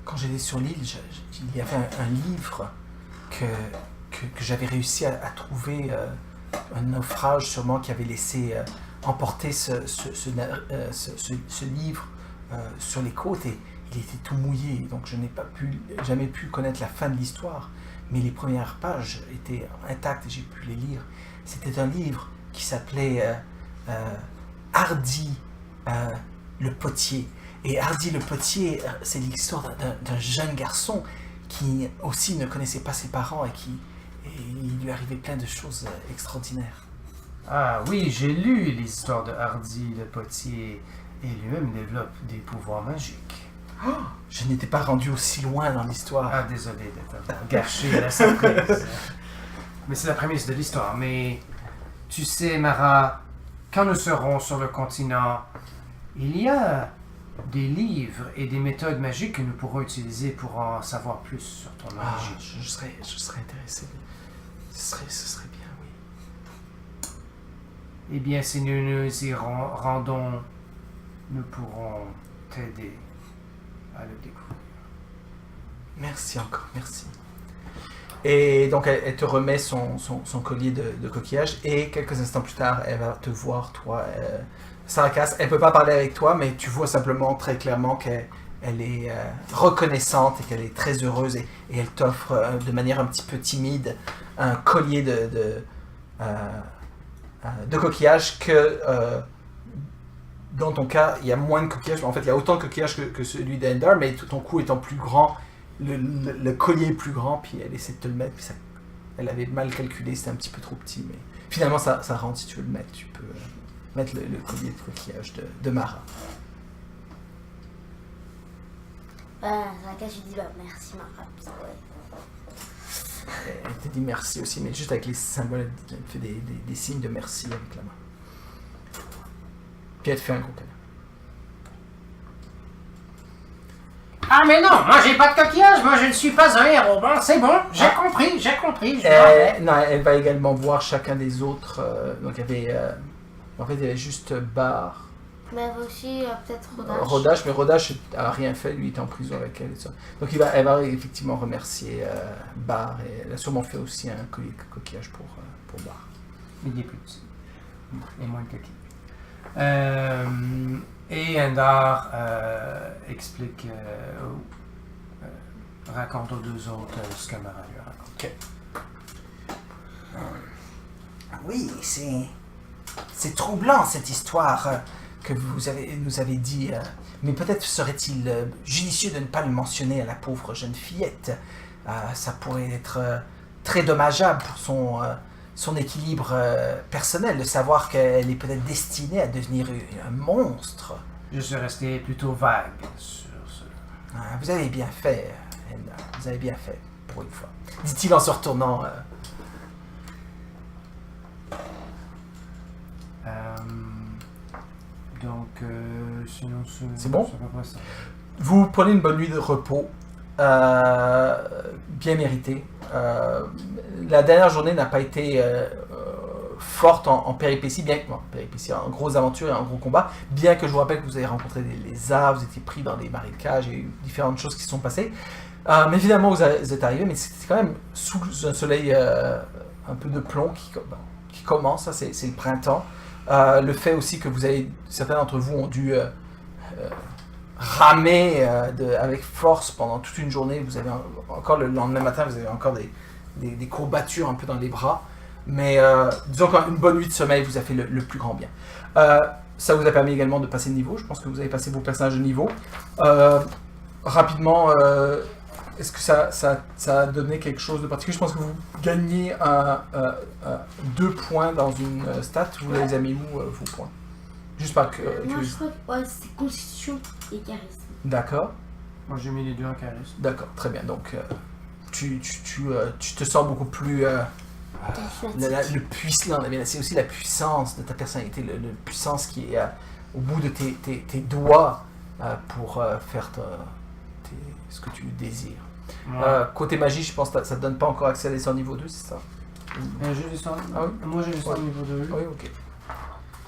Quand j'étais sur l'île, il y avait un livre que j'avais réussi à trouver, un naufrage sûrement qui avait laissé emporter ce livre sur les côtes et il était tout mouillé, donc je n'ai jamais pu connaître la fin de l'histoire, mais les premières pages étaient intactes et j'ai pu les lire. C'était un livre qui s'appelait Hardy le potier. Et Hardy le potier, c'est l'histoire d'un jeune garçon qui aussi ne connaissait pas ses parents et il lui arrivait plein de choses extraordinaires. Ah oui, j'ai lu l'histoire de Hardy le potier et lui-même développe des pouvoirs magiques. Oh, je n'étais pas rendu aussi loin dans l'histoire. Ah, désolé d'être gâché la surprise. Mais c'est la prémisse de l'histoire. Mais tu sais, Mara, quand nous serons sur le continent, il y a des livres et des méthodes magiques que nous pourrons utiliser pour en savoir plus sur ton magie. Je serais intéressé. Ce serait bien, oui. Eh bien, si nous nous y rendons, nous pourrons t'aider à le découvrir. Merci encore, merci. Et donc, elle te remet son collier de coquillage et quelques instants plus tard, elle va te voir, toi, Sarakass. Elle ne peut pas parler avec toi, mais tu vois simplement très clairement qu'elle est reconnaissante et qu'elle est très heureuse et elle t'offre de manière un petit peu timide un collier de coquillage que dans ton cas, il y a moins de coquillages. En fait, il y a autant de coquillages que celui d'Endar, mais ton cou étant plus grand, le collier est plus grand, puis elle essaie de te le mettre, puis elle avait mal calculé, c'était un petit peu trop petit, mais finalement ça rentre si tu veux le mettre. Tu peux mettre le collier de coquillage de Mara. Sarakass, je dis merci Mara. Elle te dit merci aussi, mais juste avec les symboles, elle fait des signes de merci avec la main. Puis elle te fait un gros câlin. Ah mais non, moi j'ai pas de coquillage, moi je ne suis pas un héros. Bon, c'est bon, j'ai compris. Non, elle va également voir chacun des autres. Donc il y avait juste Bar. Mais elle va aussi peut-être Rodash. Rodash, mais Rodash a rien fait, lui il était en prison avec elle et ça. Donc elle va effectivement remercier Bar et elle a sûrement fait aussi un collier de coquillage pour Bar. Il est plus petit. Et moins de coquilles. Et Endar explique, raconte aux deux autres ce que Mara lui raconte. Ok. Oui, c'est troublant cette histoire que nous avez dit, mais peut-être serait-il judicieux de ne pas le mentionner à la pauvre jeune fillette. Ça pourrait être très dommageable pour son équilibre personnel, de savoir qu'elle est peut-être destinée à devenir un monstre. Je suis resté plutôt vague sur ce... Vous avez bien fait, Endar. Vous avez bien fait, pour une fois. Dit-il en se retournant. Sinon, c'est bon? à peu près ça. Vous prenez une bonne nuit de repos, bien méritée. La dernière journée n'a pas été forte en péripéties, en grosses aventures et en gros combats, bien que je vous rappelle que vous avez rencontré des lézards, vous étiez pris dans des marécages, il y a eu différentes choses qui se sont passées. Mais finalement, vous êtes arrivé, mais c'était quand même sous un soleil un peu de plomb qui commence, ça c'est le printemps. Le fait aussi que certains d'entre vous ont dû ramer avec force pendant toute une journée. Vous avez encore le lendemain matin, vous avez encore des courbatures un peu dans les bras. Mais disons qu'une bonne nuit de sommeil vous a fait le plus grand bien. Ça vous a permis également de passer de niveau. Je pense que vous avez passé vos personnages de niveau. Rapidement, est-ce que ça a donné quelque chose de particulier? Je pense que vous gagnez 2 points dans une stat. Vous les avez mis où, vos points? Juste par que... Moi, je crois que ouais, c'est constitution et charisme. D'accord. Moi, j'ai mis les deux en charisme. D'accord, très bien. Donc, tu te sens beaucoup plus... le puissant, c'est aussi la puissance de ta personnalité, la puissance qui est au bout de tes doigts pour faire ce que tu désires. Ouais. Côté magie, je pense que ça te donne pas encore accès à des sorts niveau 2, c'est ça? J'ai les sorts. Ah oui? Moi, j'ai les sorts niveau 2. Oui, ok.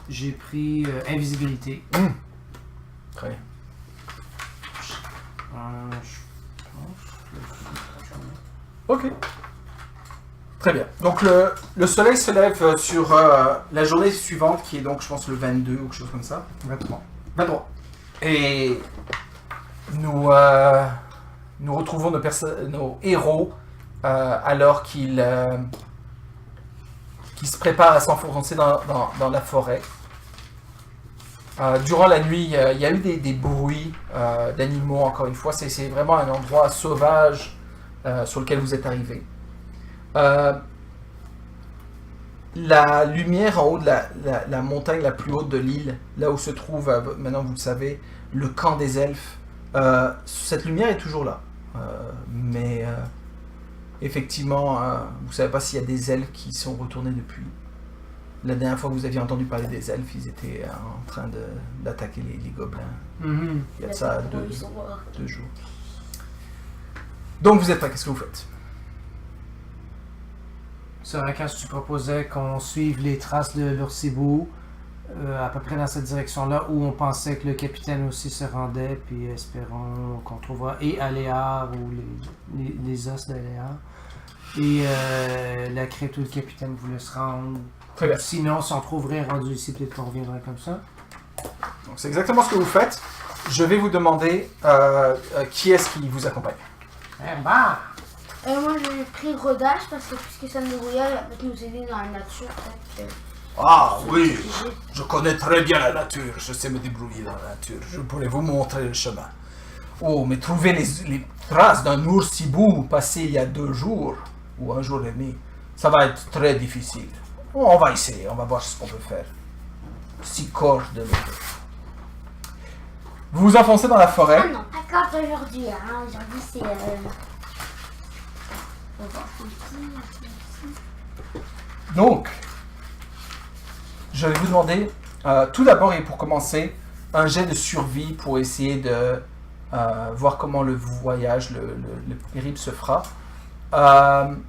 J'ai pris invisibilité. Très bien. Je pense. Ok. Très bien. Donc le soleil se lève sur la journée suivante, qui est donc, je pense, le 22 ou quelque chose comme ça. 23. 23. Et nous retrouvons nos héros alors qu'ils se préparent à s'enfoncer dans la forêt. Durant la nuit, il y a eu des bruits d'animaux, encore une fois. C'est vraiment un endroit sauvage sur lequel vous êtes arrivés. La lumière en haut de la montagne la plus haute de l'île, là où se trouve, maintenant vous le savez, le camp des elfes, cette lumière est toujours là. Mais effectivement, vous ne savez pas s'il y a des elfes qui sont retournés depuis. La dernière fois que vous aviez entendu parler des elfes, ils étaient en train d'attaquer les gobelins. Mhm. Il y a de ça 2 jours. Donc vous êtes prêts, qu'est-ce que vous faites? Sorakas, tu proposais qu'on suive les traces de l'Ursibou, à peu près dans cette direction-là, où on pensait que le capitaine aussi se rendait, puis espérons qu'on trouvera et Aléar ou les os d'Aléar. Et la crypte où le capitaine voulait se rendre. Très bien. Sinon, si on trouverait rendu ici, peut-être qu'on reviendrait comme ça. Donc c'est exactement ce que vous faites. Je vais vous demander qui est-ce qui vous accompagne. Bah! Moi, j'ai pris rodage parce que puisque ça nous brouillait, elle va peut-être nous aider dans la nature. Peut-être Ah oui, je connais très bien la nature, je sais me débrouiller dans la nature, je pourrais vous montrer le chemin. Oh, mais trouver les traces d'un oursibou passé il y a 2 jours, ou 1 jour et demi, ça va être très difficile. On va essayer, on va voir ce qu'on peut faire. 6 cordes de l'eau. Vous vous enfoncez dans la forêt. Ah non, pas comme aujourd'hui. Hein. Aujourd'hui, c'est... On va voir ici. Donc, je vais vous demander, tout d'abord et pour commencer, un jet de survie pour essayer de voir comment le voyage, le périple se fera. 29.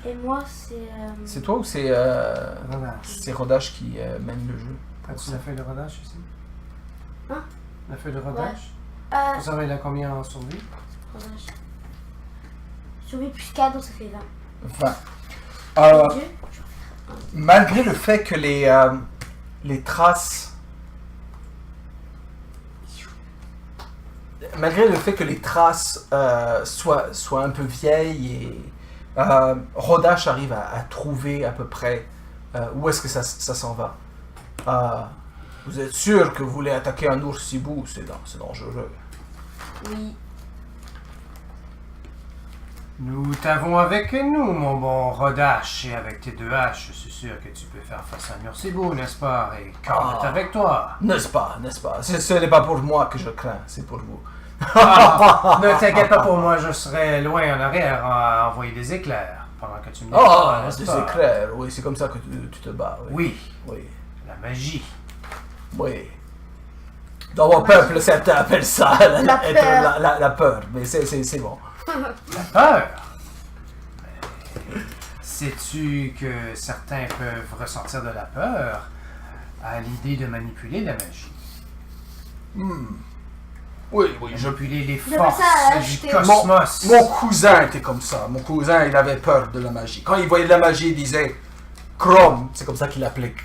Et moi, c'est... C'est toi ou c'est Rodage. Rodage qui mène le jeu? As-tu la feuille de rodage ici? Hein? La feuille de rodage? Ouais. Vous savez, il a combien en survie? Rodage. Survie plus 4, donc ça fait 20. 20. Dieu. Malgré le fait que les traces... Malgré le fait que les traces soient un peu vieilles et Rodage arrive à trouver à peu près où est-ce que ça s'en va. Vous êtes sûr que vous voulez attaquer un oursibou? C'est dangereux. Oui. Nous t'avons avec nous, mon bon Rodache, et avec tes 2 haches, je suis sûr que tu peux faire face à Nursibou, n'est-ce pas? Et Corne est avec toi. N'est-ce pas? Ce n'est pas pour moi que je crains, c'est pour vous. Ne t'inquiète pas pour moi, je serai loin en arrière à envoyer des éclairs pendant que tu me n'est-ce des pas? éclairs, oui, c'est comme ça que tu te bats. Oui, Oui. la magie. Oui. Dans mon peuple, certains appellent ça la peur, mais c'est bon. La peur. Mais sais-tu que certains peuvent ressentir de la peur à l'idée de manipuler la magie? Oui, je... Manipuler les J'appelle forces ça du acheter. cosmos. Mon cousin était comme ça. Mon cousin, il avait peur de la magie. Quand il voyait de la magie, il disait Chrome. C'est comme ça qu'il appelait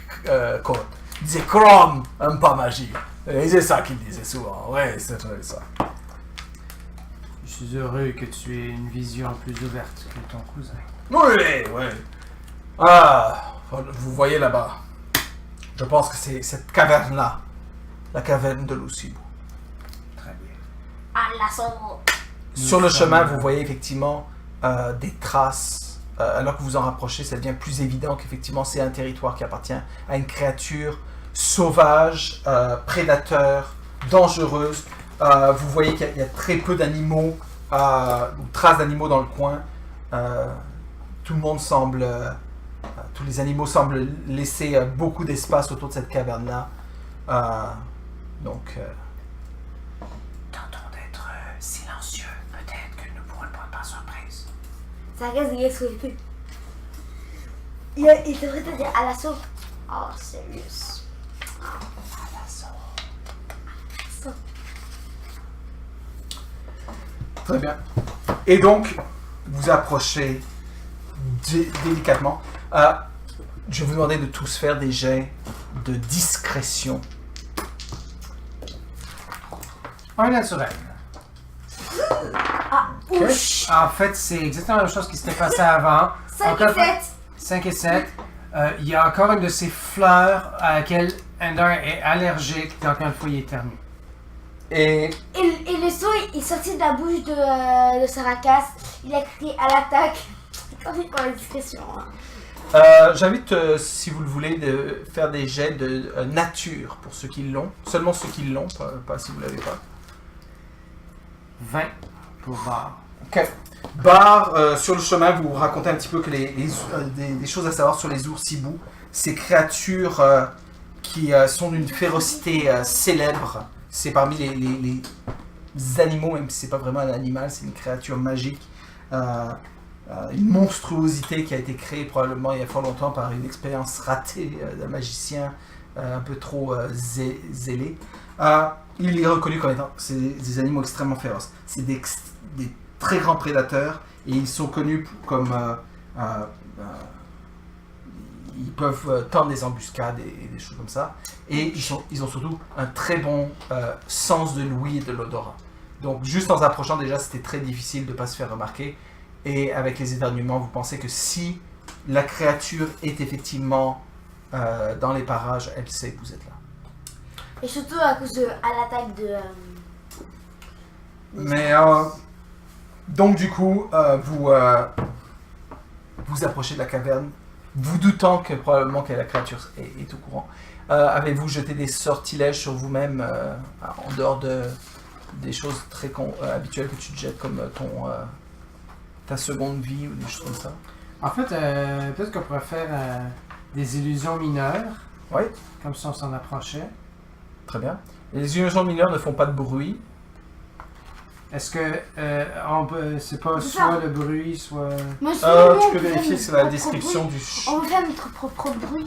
Code. Il disait Chrome, aime pas magie. Et c'est ça qu'il disait souvent. Ouais, c'est vrai ça. Je suis heureux que tu aies une vision plus ouverte que ton cousin. Oui. Ah, vous voyez là-bas. Je pense que c'est cette caverne-là. La caverne de l'Oussibou. Très bien. Ah, la sombre. Sur le chemin, vous voyez effectivement des traces alors que vous en rapprochez, ça devient plus évident qu'effectivement c'est un territoire qui appartient à une créature sauvage, prédateur, dangereuse. Vous voyez qu'il y a très peu d'animaux, ou traces d'animaux dans le coin. Tout le monde semble, tous les animaux semblent laisser beaucoup d'espace autour de cette caverne-là. Donc, Tentons d'être silencieux. Peut-être que nous pourrons le prendre par surprise. Ça reste des souhaité. Il devrait te dire à l'assaut. Oh, sérieux. À l'assaut. Ça. très bien. Et donc, vous approchez délicatement. Je vais vous demander de tous faire des jets de discrétion. Un naturel. Ah, Ok. ouch. En fait, c'est exactement la même chose qui s'était passé avant. 5 et 7. 5 et 7. Il y a encore une de ces fleurs à laquelle Ender est allergique, donc une fois il éternue. Et Et le son est sorti de la bouche de Saracas. Il a crié à l'attaque. C'est pas fait pour la discrétion. Hein. j'invite, si vous le voulez, de faire des jets de nature pour ceux qui l'ont. Seulement ceux qui l'ont, pas si vous l'avez pas. 20 pour Bar. Ok. Bar, sur le chemin, vous racontez un petit peu que des choses à savoir sur les oursibous. Ces créatures qui sont d'une férocité célèbre. C'est parmi les animaux, même si c'est pas vraiment un animal, c'est une créature magique. Une monstruosité qui a été créée probablement il y a fort longtemps par une expérience ratée d'un magicien un peu trop zélé. Il est reconnu comme étant des animaux extrêmement féroces. C'est des très grands prédateurs et ils sont connus comme ils peuvent tendre des embuscades et des choses comme ça. Et ils ont surtout un très bon sens de l'ouïe et de l'odorat. Donc juste en s'approchant déjà, c'était très difficile de ne pas se faire remarquer. Et avec les éternuements, vous pensez que si la créature est effectivement dans les parages, elle sait que vous êtes là. Et surtout à cause à l'attaque de. Mais donc du coup, vous approchez de la caverne, vous doutant que probablement que la créature est au courant. Avez-vous jeté des sortilèges sur vous-même en dehors des choses très habituelles que tu te jettes comme ta seconde vie ou des choses comme ça? En fait, peut-être qu'on pourrait faire des illusions mineures. Oui. Comme si on s'en approchait. Très bien. Les illusions mineures ne font pas de bruit. Est-ce que c'est pas C'est soit ça. le bruit, soit... Moi, je Tu peux vérifier c'est la description du... On va faire notre propre bruit.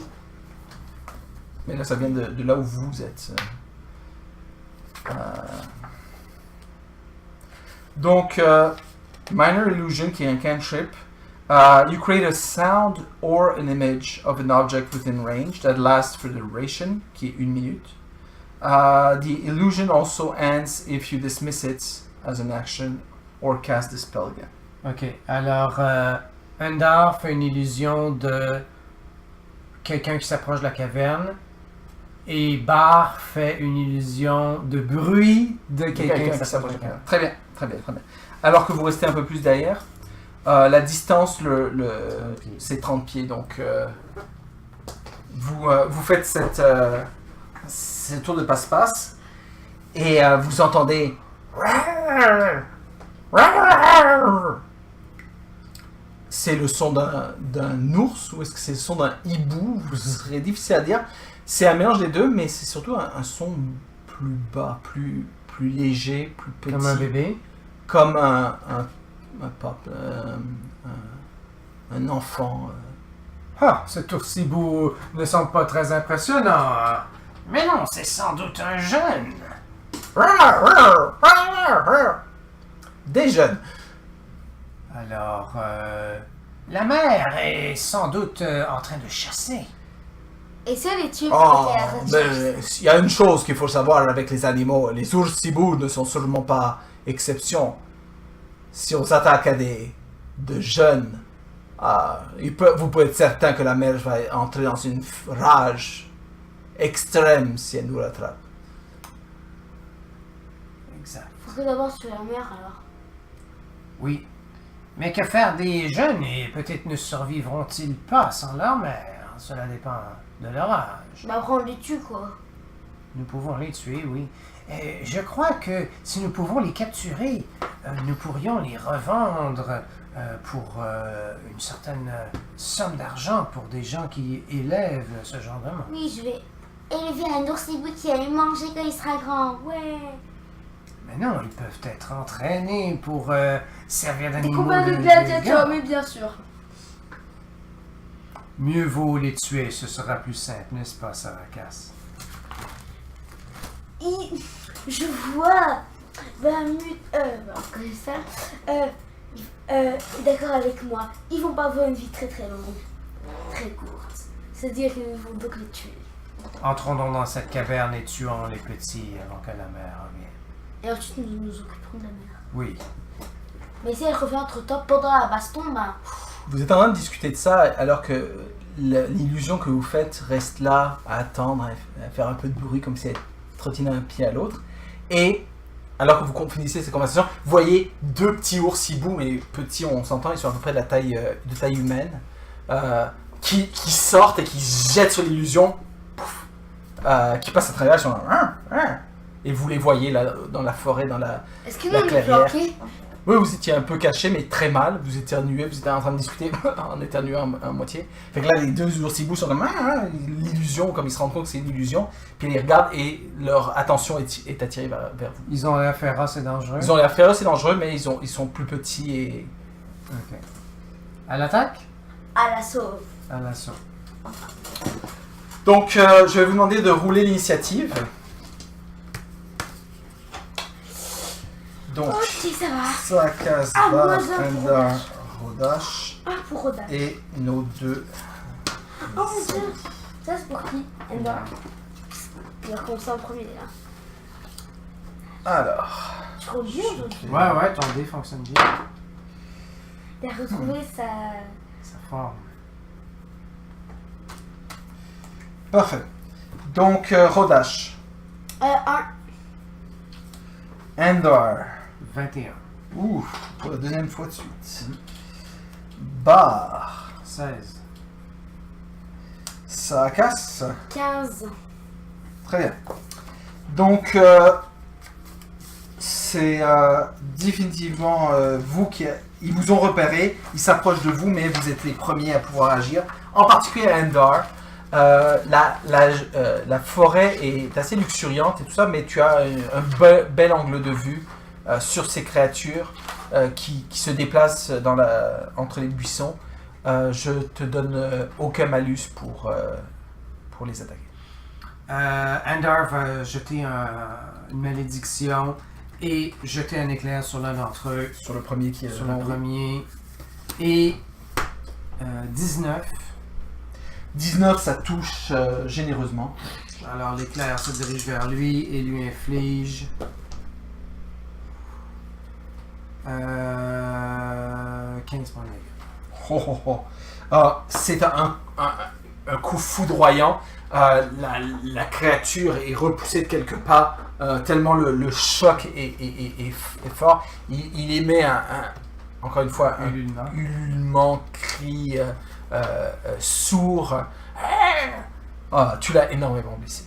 Mais là, ça vient de là où vous êtes. Donc, Minor Illusion, qui est un cantrip. You create a sound or an image of an object within range that lasts for the duration, qui est 1 minute. The illusion also ends if you dismiss it as an action or cast the spell again. Ok, alors Ender fait une illusion de quelqu'un qui s'approche de la caverne et Bar fait une illusion de bruit de quelqu'un qui s'approche de la caverne. Très bien, très bien, très bien. Alors que vous restez un peu plus derrière, la distance, c'est 30 pieds, donc vous faites ce tour de passe-passe et vous entendez c'est le son d'un ours ou est-ce que c'est le son d'un hibou? Ce serait difficile à dire. C'est un mélange des deux, mais c'est surtout un son plus bas, plus léger, plus petit. Comme un bébé. Comme un enfant. Ah, cet oursibou ne semble pas très impressionnant. Mais non, c'est sans doute un jeune. Des jeunes. Alors, la mère est sans doute en train de chasser. Et ça, les tuer Oh, pour qu'elle mais il y a une chose qu'il faut savoir avec les animaux. Les oursibous ne sont sûrement pas exception. Si on s'attaque à de jeunes, vous pouvez être certain que la mère va entrer dans une rage extrême si elle nous rattrape. Exact. Faut que d'abord tuer la mère alors. Oui. Mais que faire des jeunes et peut-être ne survivront-ils pas sans leur mère? Cela dépend de leur âge. Bah après on les tue quoi. Nous pouvons les tuer, oui. Je crois que si nous pouvons les capturer, nous pourrions les revendre pour une certaine somme d'argent pour des gens qui élèvent ce genre de monde. Oui, je vais élever un oursibou qui va le manger quand il sera grand. Ouais. Mais non, ils peuvent être entraînés pour servir Des d'animaux combats de de gladiateurs, guerre. mais bien sûr. Mieux vaut les tuer, ce sera plus simple, n'est-ce pas, Saracas? Je vois comme ça, d'accord avec moi. Ils vont pas avoir une vie très très longue, très courte. C'est-à-dire qu'ils vont donc les tuer. Entrons donc dans cette caverne et tuons les petits avant que la mère revienne. Et ensuite nous nous occuperons de la mère. Oui. Mais si elle revient entre temps pendant la baston, bah... Vous êtes en train de discuter de ça alors que l'illusion que vous faites reste là à attendre, à faire un peu de bruit comme si elle trottinait un pied à l'autre. Et alors que vous finissez cette conversation, vous voyez deux petits oursibous, mais petits on s'entend, ils sont à peu près de taille humaine, qui sortent et qui se jettent sur l'illusion, qui passent à travers, ils sont là, et vous les voyez là dans la forêt, dans la... Est-ce que La nous on est clairière. planqués? Oui, vous étiez un peu caché, mais très mal. Vous éternuez, vous étiez en train de discuter en éternuant à moitié. Fait que là, les deux oursibous sont comme l'illusion, comme ils se rendent compte que c'est une illusion. Puis ils les regardent et leur attention est attirée vers vous. Ils ont l'air féroces et dangereux. Ils ont l'air féroces et dangereux, mais ils sont plus petits et... Ok. À l'attaque? À l'assaut. À l'assaut. Donc, je vais vous demander de rouler l'initiative. Donc, Ok, ça va. Saracas, Ah, moi, Bar, j'ai un Endar, Rodash Ah, pour Roda. et nos deux... Oh mon dieu. Ça c'est pour qui? Ender. Il va commencer en premier là. Alors... Tu roules bien aujourd'hui. Ouais, ton dé fonctionne bien. Il a retrouvé sa... Ça forme. Parfait. Donc, Rodash. 1. Endar. 21. Ouh, pour la deuxième fois de suite. Bar. 16. Saracas. 15. Très bien. Donc, c'est définitivement vous qui... Ils vous ont repéré, ils s'approchent de vous, mais vous êtes les premiers à pouvoir agir. En particulier à Endar. La forêt est assez luxuriante et tout ça, mais tu as un bel angle de vue sur ces créatures qui se déplacent entre les buissons. Je te donne aucun malus pour les attaquer. Endar va jeter une malédiction et jeter un éclair sur l'un d'entre eux. Sur le premier qui est Sur le premier. Et 19. 19, ça touche généreusement. Alors l'éclair se dirige vers lui et lui inflige 15 points de dégâts. Oh, oh, oh. C'est un coup foudroyant. La créature est repoussée de quelques pas, tellement le choc est fort. Il émet encore une fois un Ululement. ululement, cri sourd. Tu l'as énormément blessé.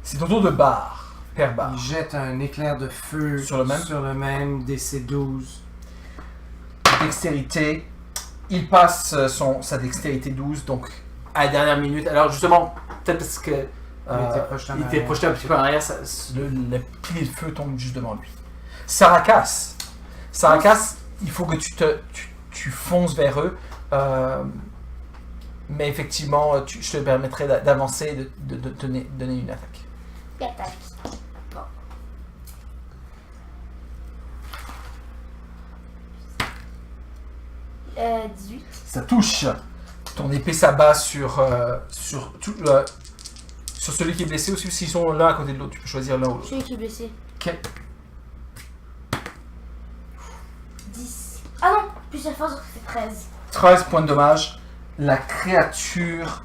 C'est ton tour de Bar, Père Bar. Il jette un éclair de feu Sur le même? Sur le même DC 12. Dextérité. Il passe sa dextérité 12, donc à la dernière minute. Alors justement, peut-être parce que il était projeté un petit peu en arrière, le pilier de feu tombe juste devant lui. Saracas, il faut que tu fonces vers eux, mais effectivement, je te permettrai d'avancer et de te donner une attaque. Il attaque. Bon. Euh, 18. Ça touche. Ton épée s'abat sur celui qui est blessé, ou s'ils sont l'un à côté de l'autre. Tu peux choisir l'un ou l'autre. Celui qui est blessé. Ok. 10. Ah non, plus la force, donc c'est 13. 13 points de dommage. La créature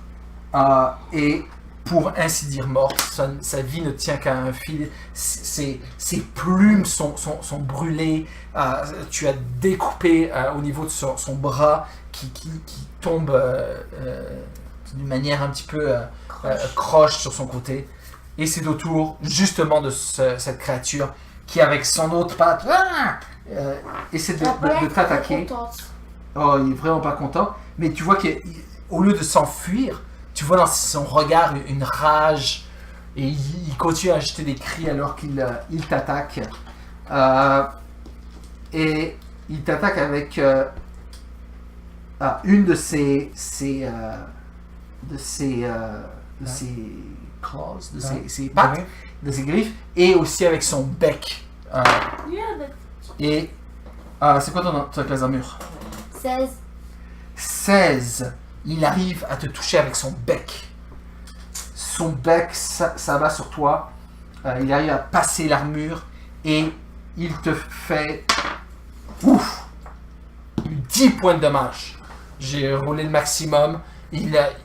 est pour ainsi dire morte. Sa vie ne tient qu'à un fil. Ses plumes sont brûlées. Tu as découpé au niveau de son bras qui tombe d'une manière un petit peu croche sur son côté. Et c'est au tour justement de cette créature qui, avec son autre patte, essaie de t'attaquer. Oh, il est vraiment pas content. Mais tu vois qu'au lieu de s'enfuir, tu vois dans son regard une rage. Et il continue à jeter des cris alors qu'il t'attaque. Et il t'attaque avec une de ses claws, ses pattes, de ses griffes, et aussi avec son bec. Et c'est quoi ton classe d'armure? 16. 16. Il arrive à te toucher avec son bec. Son bec, ça va sur toi. Il arrive à passer l'armure et il te fait 10 points de dommage. J'ai roulé le maximum.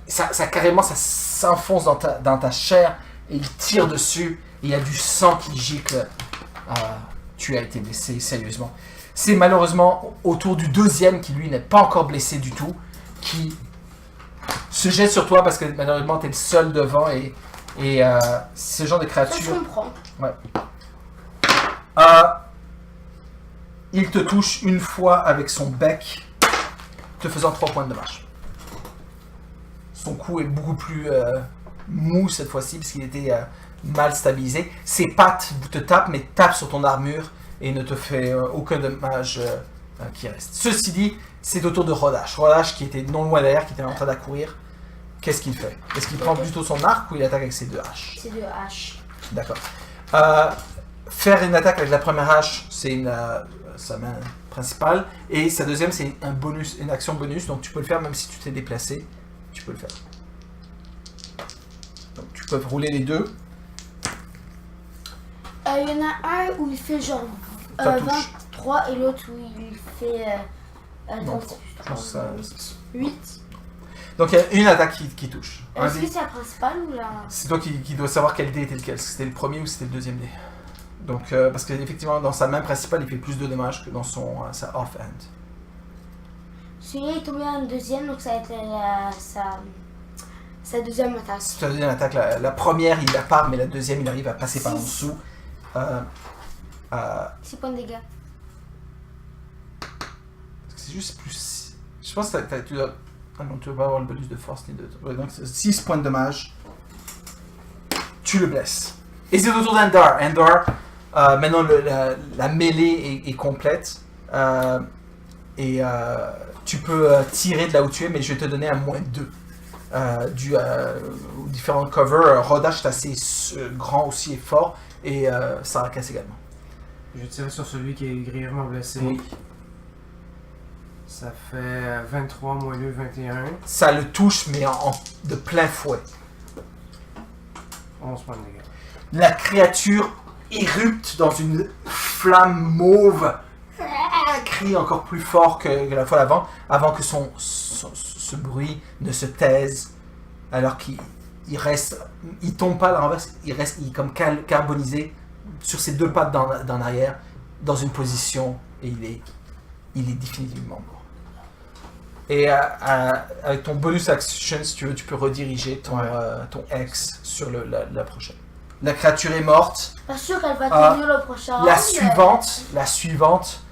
Ça carrément, ça s'enfonce dans ta chair et il tire dessus. Et il y a du sang qui gicle. Tu as été blessé sérieusement. C'est malheureusement au tour du deuxième qui lui n'est pas encore blessé du tout, qui se jette sur toi parce que malheureusement tu es le seul devant et ce genre de créature. Ça, je comprends. Ouais. Il te touche une fois avec son bec, te faisant 3 points de dommage. Son cou est beaucoup plus mou cette fois-ci parce qu'il était mal stabilisé. Ses pattes te tapent, mais tapent sur ton armure et ne te fait aucun dommage qui reste. Ceci dit, c'est au tour de Rodash. Rodash qui était non loin derrière, qui était en train d'accourir. Qu'est-ce qu'il fait? Est-ce qu'il prend plutôt son arc ou il attaque avec ses 2 haches? C'est 2 haches. D'accord. Faire une attaque avec la première hache, c'est sa main principale. Et sa deuxième, c'est un bonus, une action bonus. Donc tu peux le faire même si tu t'es déplacé. Tu peux le faire. Donc tu peux rouler les deux. Il y en a un où il fait genre Ça touche. 23 et l'autre où il fait Non, je pense que ça... 8. Donc il y a une attaque qui touche. Est-ce que c'est la principale ou la... C'est toi qui dois savoir quel dé était lequel. Est-ce que c'était le premier ou c'était le deuxième dé. Donc, parce qu'effectivement, dans sa main principale, il fait plus de dommages que dans sa off-hand. Celui-là est tombé en deuxième, donc ça va être sa deuxième attaque. Sa deuxième attaque, la première, il la part, mais la deuxième, il arrive à passer par en dessous. 6 points de dégâts. C'est juste plus... Je pense que tu dois... Ah non, tu vas pas avoir le bonus de force ni de... Ouais, donc 6 points de dommage. Tu le blesses. Et c'est au tour d'Endar. Endar, maintenant la mêlée est complète. Tu peux tirer de là où tu es, mais je vais te donner un -2. Dû aux différents covers. Rodash est assez grand aussi et fort. Et Sarakas également. Je vais tirer sur celui qui est grièvement blessé. Oui. Ça fait 23 moins 2, 21. Ça le touche, mais de plein fouet. 11 points de dégâts. La créature érupte dans une flamme mauve, crie encore plus fort que la fois d'avant, avant que ce bruit ne se taise, alors qu'il reste, il tombe pas à la renverse, il est comme carbonisé sur ses 2 pattes dans l'arrière, dans une position, et il est définitivement mort. Et avec ton bonus action, si tu veux, tu peux rediriger ton ex sur la prochaine. La créature est morte. Pas sûr qu'elle va tenir le prochain round. La suivante,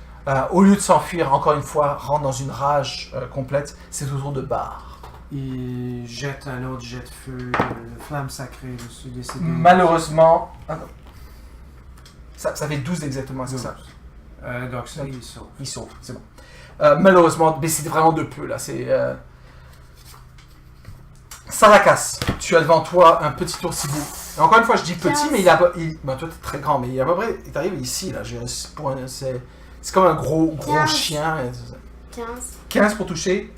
au lieu de s'enfuir, encore une fois, rentre dans une rage complète. C'est au tour de Bar. Il jette un autre jet de feu de flamme sacrée dessus de ses 2. Malheureusement... Ça fait 12 exactement, c'est ça? Donc ça, il sauve. Il sauve, c'est bon. Malheureusement, mais c'est vraiment de peu là. C'est Sarakas, tu as devant toi un petit oursibou. Encore une fois, je dis petit, mais toi t'es très grand, mais il à peu près, il t'arrive ici là. C'est comme un gros 15. chien. 15. 15 pour toucher,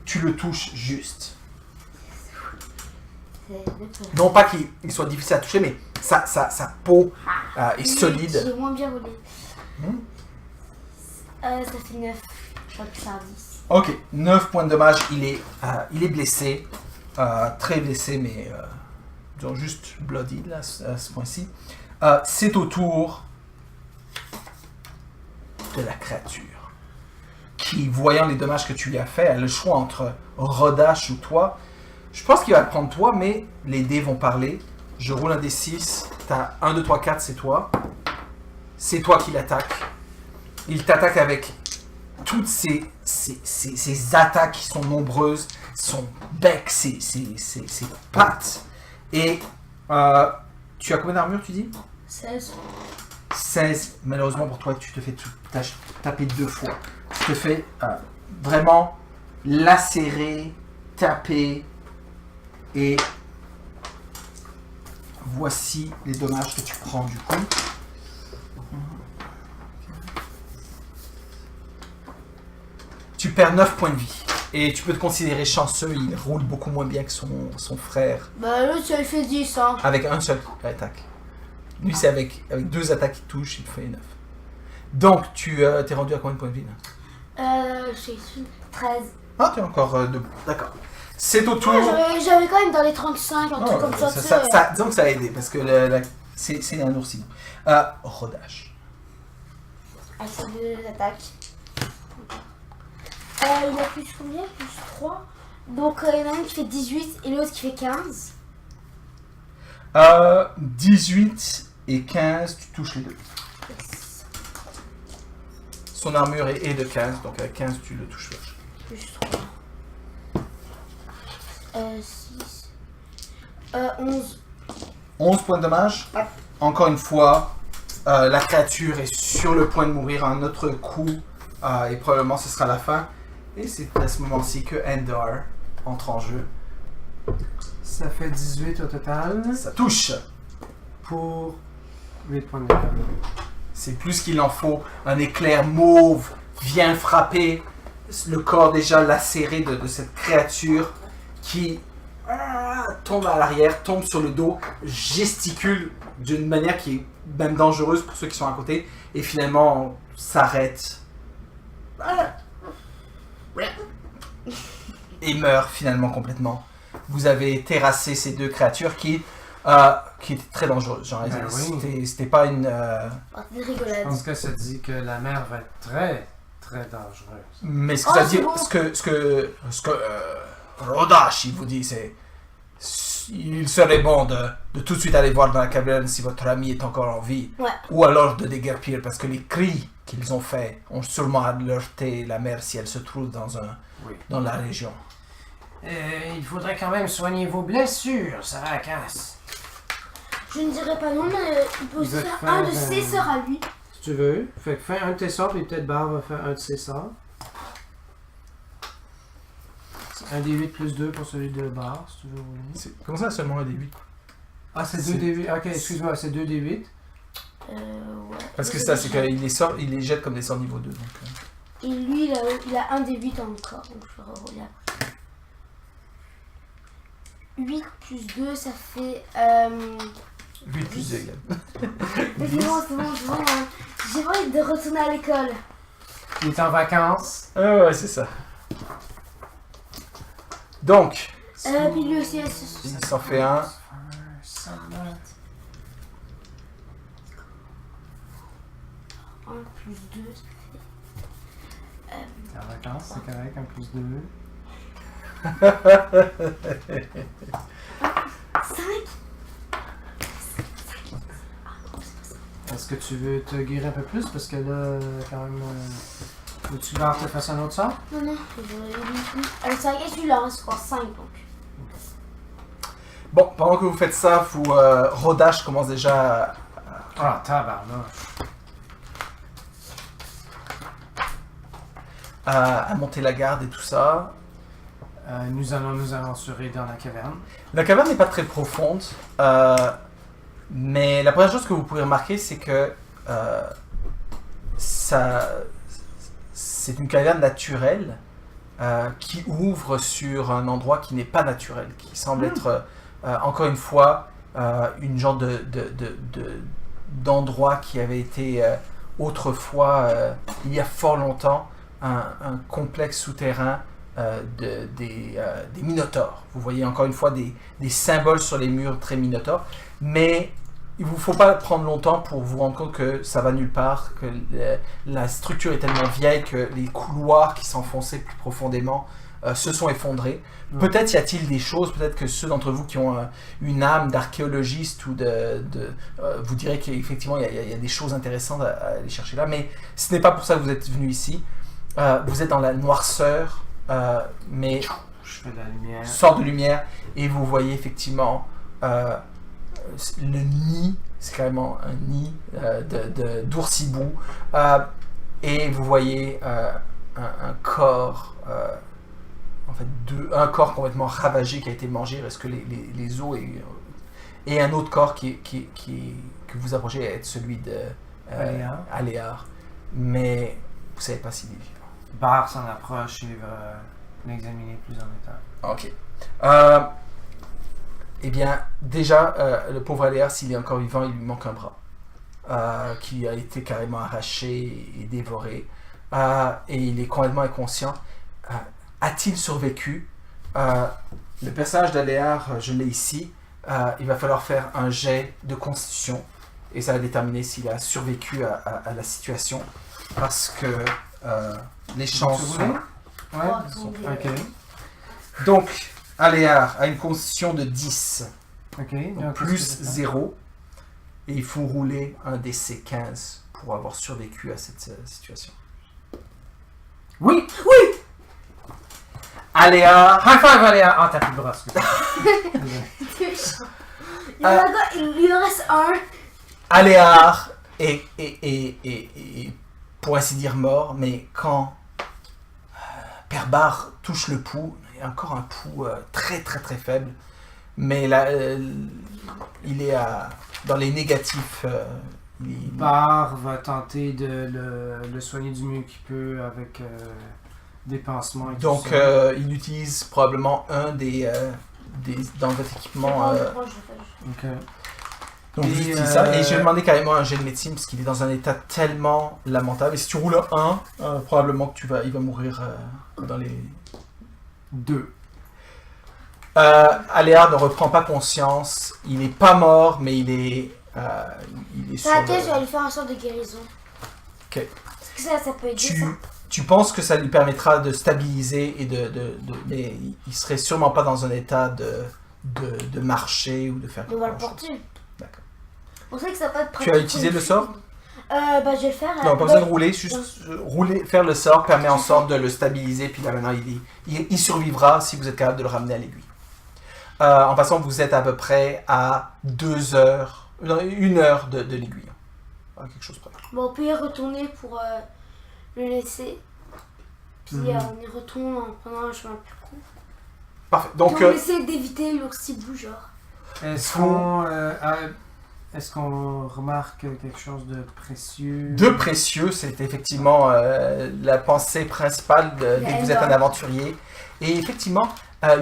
tu le touches juste. Non pas qu'il soit difficile à toucher, mais sa peau est solide. J'ai moins bien roulé. Ça fait 9. Je crois que c'est un 10. Ok, 9 points de dommage, il est blessé, très blessé, mais disons juste bloody là, à ce point-ci. C'est au tour de la créature qui, voyant les dommages que tu lui as fait, a le choix entre Rodash ou toi. Je pense qu'il va prendre toi, mais les dés vont parler. Je roule un des 6. T'as 1, 2, 3, 4, c'est toi. C'est toi qui l'attaque. Il t'attaque avec toutes ces attaques qui sont nombreuses, son bec, ses pattes. Et tu as combien d'armure, tu dis? 16. 16. Malheureusement pour toi, tu te fais taper 2 fois. Tu te fais vraiment lacérer, taper. Et voici les dommages que tu prends du coup. Tu perds 9 points de vie. Et tu peux te considérer chanceux, il roule beaucoup moins bien que son frère. Bah l'autre ça lui fait 10 hein. Avec un seul attaque. Lui c'est avec 2 attaques qui touchent, il te fait 9. Donc tu t'es rendu à combien de points de vie là? Je suis 13. Ah tu es encore debout, d'accord. C'est au tour. Ouais, j'avais quand même dans les 35, un truc comme ça. Disons que ça a aidé parce que c'est un oursin. Rodage. Ah, c'est 2 attaques. Il a plus combien? Plus 3. Donc il y en a un qui fait 18 et l'autre qui fait 15. 18 et 15, tu touches les deux. Yes. Son armure est de 15, donc à 15 tu le touches. Plus 3. 6. 11. 11 points de dommage. Ouais. Encore une fois, la créature est sur le point de mourir. Un autre coup et probablement ce sera la fin. Et c'est à ce moment-ci que Endar entre en jeu. Ça fait 18 au total Ça touche. pour 8 points de dégâts. C'est plus qu'il en faut. Un éclair mauve vient frapper le corps déjà lacéré de cette créature qui tombe à l'arrière, tombe sur le dos, gesticule d'une manière qui est même dangereuse pour ceux qui sont à côté, et finalement s'arrête et meurt finalement complètement. Vous avez terrassé ces 2 créatures qui étaient très dangereuses. Genre, Ben oui. c'était pas une... C'est des rigolades. En tout cas, ça dit que la mer va être très, très dangereuse. Mais ce que Oh, ça c'est dit, bon. ce que Rodash, il vous dit, c'est il serait bon de tout de suite aller voir dans la caverne si votre ami est encore en vie, Ouais. ou alors de déguerpir, parce que les cris qu'ils ont faits ont sûrement alerté la mer si elle se trouve Oui. dans la région. Il faudrait quand même soigner vos blessures, ça casse. Je ne dirais pas non, mais il peut Il aussi va faire te un de faire, ses sorts à lui. Si tu veux. Fait que fais un de tes sorts, puis peut-être Barre va faire un de ses sorts. C'est un D8 plus 2 pour celui de Barre, si tu veux rouler. Comment ça, seulement un début? Ah, c'est 2 D8. Ok, excuse-moi, c'est 2 D8. Ouais. Parce que c'est ça, c'est qu'il les jette comme des sorts niveau 2. Donc, Et lui, il a un des 8 encore, donc je vais rerouler après. 8 plus 2, ça fait... 8 plus 2 égale. Mais c'est bon, c'est bon. Hein. J'ai envie de retourner à l'école. Il est en vacances. Ah ouais, c'est ça. Donc, Puis lui aussi, il s'en fait un. 1 plus 2, ça fait... T'es en vacances, c'est correct, un plus 2. 5. Est-ce que tu veux te guérir un peu plus? Parce que là, quand même... Veux-tu Barre te fasse un autre sort? Non, non, c'est vrai que celui-là, il reste encore 5 donc. Bon, pendant que vous faites ça, Rodash commence déjà Ah, tabarnak. à monter la garde et tout ça. Nous allons nous aventurer dans la caverne. La caverne n'est pas très profonde, mais la première chose que vous pouvez remarquer, c'est que c'est une caverne naturelle qui ouvre sur un endroit qui n'est pas naturel, qui semble être, encore une fois, une genre d'endroit qui avait été autrefois, il y a fort longtemps, un complexe souterrain des minotaures. Vous voyez encore une fois des symboles sur les murs très minotaures, mais il ne vous faut pas prendre longtemps pour vous rendre compte que ça va nulle part, que la structure est tellement vieille que les couloirs qui s'enfonçaient plus profondément se sont effondrés. Peut-être y a-t-il des choses, peut-être que ceux d'entre vous qui ont une âme d'archéologiste ou vous direz qu'effectivement il y a des choses intéressantes à aller chercher là, mais ce n'est pas pour ça que vous êtes venu ici. Vous êtes dans la noirceur, mais Je fais de la lumière. sort de lumière et vous voyez effectivement le nid, c'est carrément un nid d'oursibou, et vous voyez un corps, en fait un corps complètement ravagé qui a été mangé, il reste que les os, et un autre corps que vous approchez à être celui de Aléar, mais vous savez pas s'il est vivant. Bar s'en approche et va l'examiner plus en détail. Ok. Eh bien, déjà, le pauvre Aléar, s'il est encore vivant, il lui manque un bras, qui a été carrément arraché et dévoré, et il est complètement inconscient. A-t-il survécu? Le personnage d'Aléar, je l'ai ici. Il va falloir faire un jet de constitution, et ça va déterminer s'il a survécu à la situation, parce que les chances sont... Ouais. Ok. Donc, Aléar a une constitution de 10, Ok. donc Donc, plus qu'est-ce que c'est? 0, et il faut rouler un DC 15 pour avoir survécu à cette situation. Oui! Aléar, High five, allez! Ah, t'as plus de bras, excuse-moi. Il en reste un. Aléar est, pour ainsi dire, mort, mais quand Perbar touche le pouls, il y a encore un pouls très très très faible, mais là, il est dans les négatifs. Bar va tenter de le soigner du mieux qu'il peut avec des pansements et Donc, tout ça. il utilise probablement un dans votre équipement. Ok. Donc, Et, vous utilisez ça. Et je vais demander carrément un jet de médecine parce qu'il est dans un état tellement lamentable. Et si tu roules un 1, probablement que il va mourir dans les... 2. Aléar ne reprend pas conscience. Il n'est pas mort, mais il est sur Sur la tête, je vais lui faire un sort de guérison. Ok. Parce que ça peut aider ça. Tu penses que ça lui permettra de stabiliser et mais il serait sûrement pas dans un état de marcher ou de faire On va le grand-chose. porter. D'accord. On sait que ça va pas être Tu pratique. as utilisé le sort? Bah je vais le faire. Non, pas besoin de rouler, juste faire le sort permet en sorte de le stabiliser, puis là maintenant il survivra si vous êtes capable de le ramener à l'aiguille. En passant, vous êtes à peu près à 2 heures, non, 1 heure de l'aiguille. Quelque chose près. Bon, on peut y retourner pour le laisser. Puis on y retourne en prenant un chemin plus court. Parfait. Donc Donc, on essaie d'éviter l'oursibou, genre. Est-ce qu'on remarque quelque chose de précieux? de précieux, c'est effectivement la pensée principale dès que vous êtes un aventurier. Et effectivement,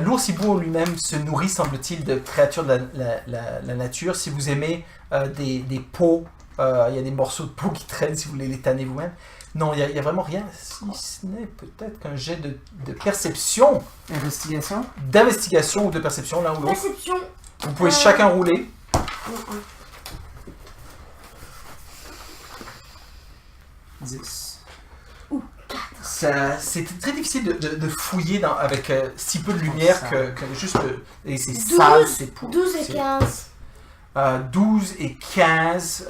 l'oursibou lui-même se nourrit, semble-t-il, de créatures de la nature. Si vous aimez des peaux, il y a des morceaux de peau qui traînent si vous voulez les tanner vous-même. Non, il n'y a vraiment rien, si ce n'est peut-être qu'un jet de perception, Investigation? d'investigation ou de perception, l'un ou l'autre. Perception. Vous pouvez chacun rouler. Non, 10. C'est très difficile de fouiller avec si peu de lumière Ça. que juste... et c'est 12, sale, c'est pour... 12 et 15. 12 et 15.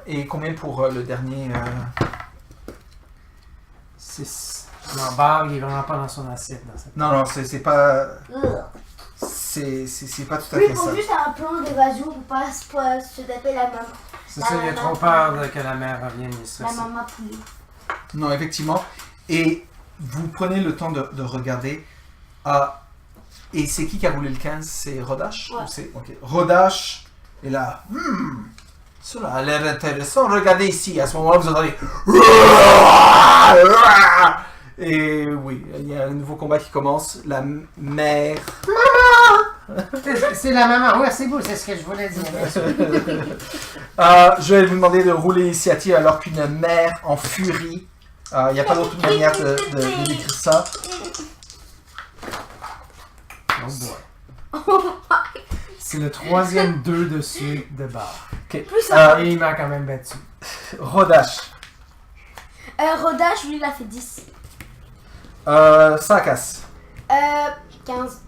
Et combien pour le dernier 6. Non, Bar, il est vraiment pas dans son assiette. Dans cette... Non, c'est pas... Ugh. C'est pas tout à Oui, fait pour ça. juste un plan d'évasion pour pas se taper la maman. C'est ça, il a trop peur que la mère revienne, il est La stressé. maman poulet. Non, effectivement. Et vous prenez le temps de regarder. Et c'est qui a roulé le 15? C'est Rodash? Ouais. Ou c'est... Ok. Rodash est là. Cela a l'air intéressant. Regardez ici. À ce moment-là, vous entendez... Et oui, il y a un nouveau combat qui commence. La mère... C'est la maman, ouais, c'est beau, c'est ce que je voulais dire. Je vais vous demander de rouler l'initiative alors qu'une mère en furie Il n'y a pas d'autre manière de décrire ça. Oh boy. C'est le troisième 2 dessus de barre. Ok. Plus Et il m'a quand même battu. Rodage. Rodage, lui, il a fait 10. Sarkas. 15.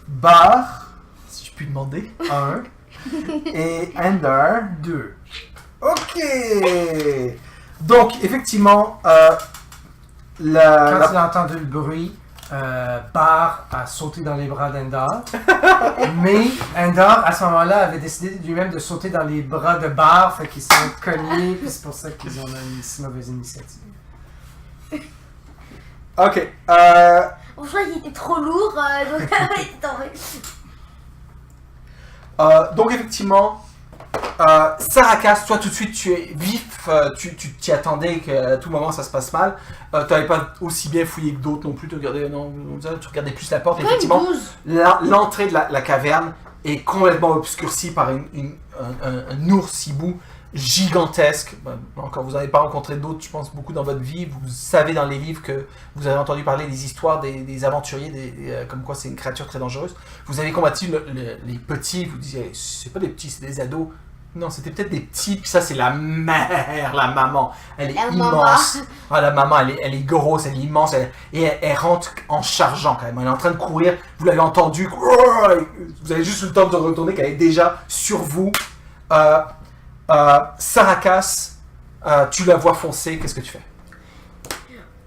Bar, si je puis demander. 1, Et Ender. 2. Ok. Donc, effectivement, Quand il la... a entendu le bruit, Bar a sauté dans les bras d'Endar. Mais Endar, à ce moment-là, avait décidé lui-même de sauter dans les bras de Bar, fait qu'ils sont cognés, puis c'est pour ça qu'ils ont une si mauvaise initiative. Ok. Bon, je crois qu'il était trop lourd, donc il était tombé. Donc, effectivement, Sarkas, toi, tout de suite, tu es vif. Tu t'y attendais qu'à tout moment, ça se passe mal. Tu n'avais pas aussi bien fouillé que d'autres non plus. Tu regardais plus la porte. Même Effectivement, 12. l'entrée de la caverne est complètement obscurcie par un ours hibou gigantesque. Encore, vous n'avez pas rencontré d'autres, je pense, beaucoup dans votre vie. Vous savez dans les livres que vous avez entendu parler des histoires des aventuriers, comme quoi c'est une créature très dangereuse. Vous avez combattu les petits, vous disiez, c'est pas des petits, c'est des ados. Non, c'était peut-être des petits, puis ça c'est la mère, la maman. Elle est immense. Ah, la maman, elle est grosse, elle est immense, elle rentre en chargeant quand même. Elle est en train de courir, vous l'avez entendu, vous avez juste eu le temps de retourner qu'elle est déjà sur vous. Sarkas, tu la vois foncer, qu'est-ce que tu fais?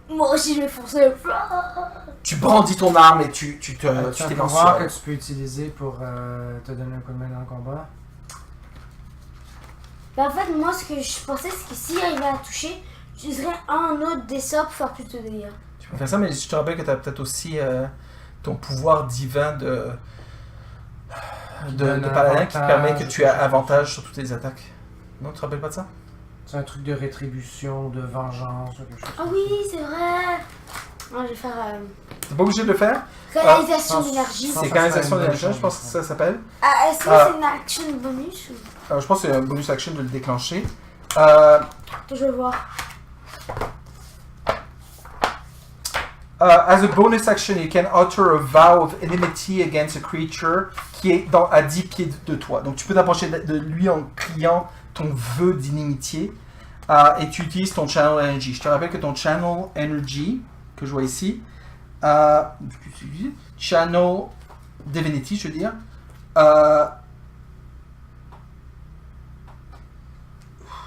Moi aussi, je vais foncer. Tu brandis ton arme et tu Tu as un t'élances pouvoir sur que tu peux utiliser pour te donner un coup de main dans le combat. En fait, moi, ce que je pensais, c'est que s'il arrivait à toucher, j'utiliserais un autre des sorts pour faire plus de dégâts. Tu peux faire ça, mais je te rappelle que tu as peut-être aussi ton pouvoir divin de paladin qui te permet que tu aies avantage sur toutes les attaques. Non, tu te rappelles pas de ça? C'est un truc de rétribution, de vengeance, ou quelque chose. Ah oui, c'est vrai. Ah, je vais faire T'es pas obligé de le faire. canalisation je d'énergie. pense- C'est ça canalisation serait une d'énergie, bonne je pense que chose, ça s'appelle. Ah, est-ce que Ah. c'est une action bonus ou... Je pense que c'est un bonus action de le déclencher. Attends, je vais voir. As a bonus action, you can utter a vow of enmity against a creature qui est à 10 pieds de toi. Donc tu peux t'approcher de lui en criant ton vœu d'inimitié et tu utilises ton channel energy. Je te rappelle que ton channel energy, que je vois ici, channel divinity, je veux dire,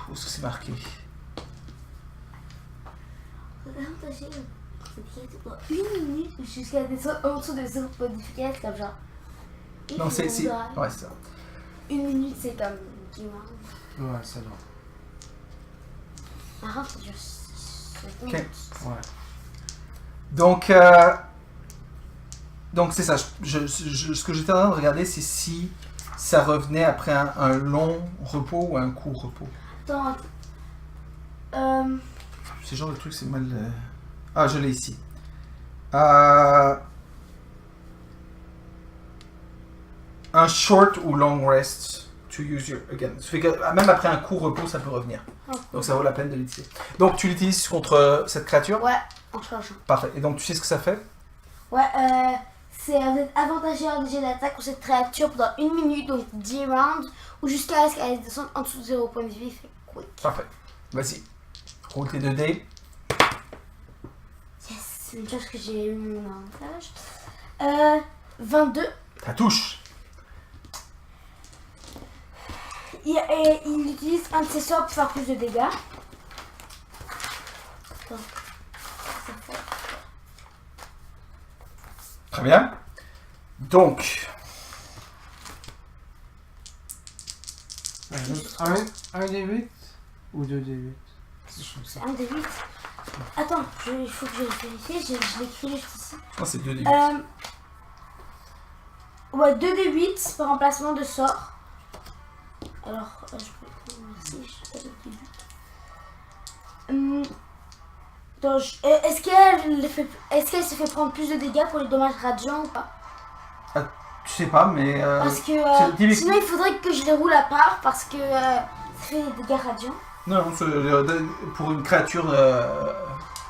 où est-ce que c'est marqué? Une minute jusqu'à descendre en dessous de ce modificateur, c'est comme genre. Non, c'est ouais, c'est ça. Une minute, c'est comme. Ouais, c'est long. Par contre, c'est juste. Ok. Ouais. Donc c'est ça. Ce que j'étais en train de regarder, c'est si ça revenait après un long repos ou un court repos. Attends. Ce genre de truc, c'est mal. Ah, je l'ai ici. Un short ou long rest to use your again. Ça fait que même après un court repos, ça peut revenir. Donc ça vaut la peine de l'utiliser. Donc tu l'utilises contre cette créature. Ouais, en chargeant. Parfait. Et donc tu sais ce que ça fait? Ouais, c'est vous êtes avantagé à un jet d'attaque pour cette créature pendant 1 minute, donc 10 rounds, ou jusqu'à ce qu'elle descende en dessous de 0 point de vie. Fait quick. Parfait. Vas-y. Roule tes 2 dés. Yes, c'est une chose que j'ai eu mon avantage. 22. Ça touche. Il utilise un de ses sorts pour faire plus de dégâts. Attends. Ça fait... Très bien. Donc, Un des 8 ou 2 des 8? C'est un des 8. Attends, il faut que je vérifie, je l'écris juste ici. je pense que c'est 2 dés. Ouais, 2 des 8 par remplacement de sort. Alors, je peux prendre ici, je sais pas de début. Est-ce qu'elle se fait prendre plus de dégâts pour les dommages radiants ou pas? Tu sais pas, mais. Parce que sinon il faudrait que je les roule à part parce que ça fait des dégâts radiants. Non, pour une créature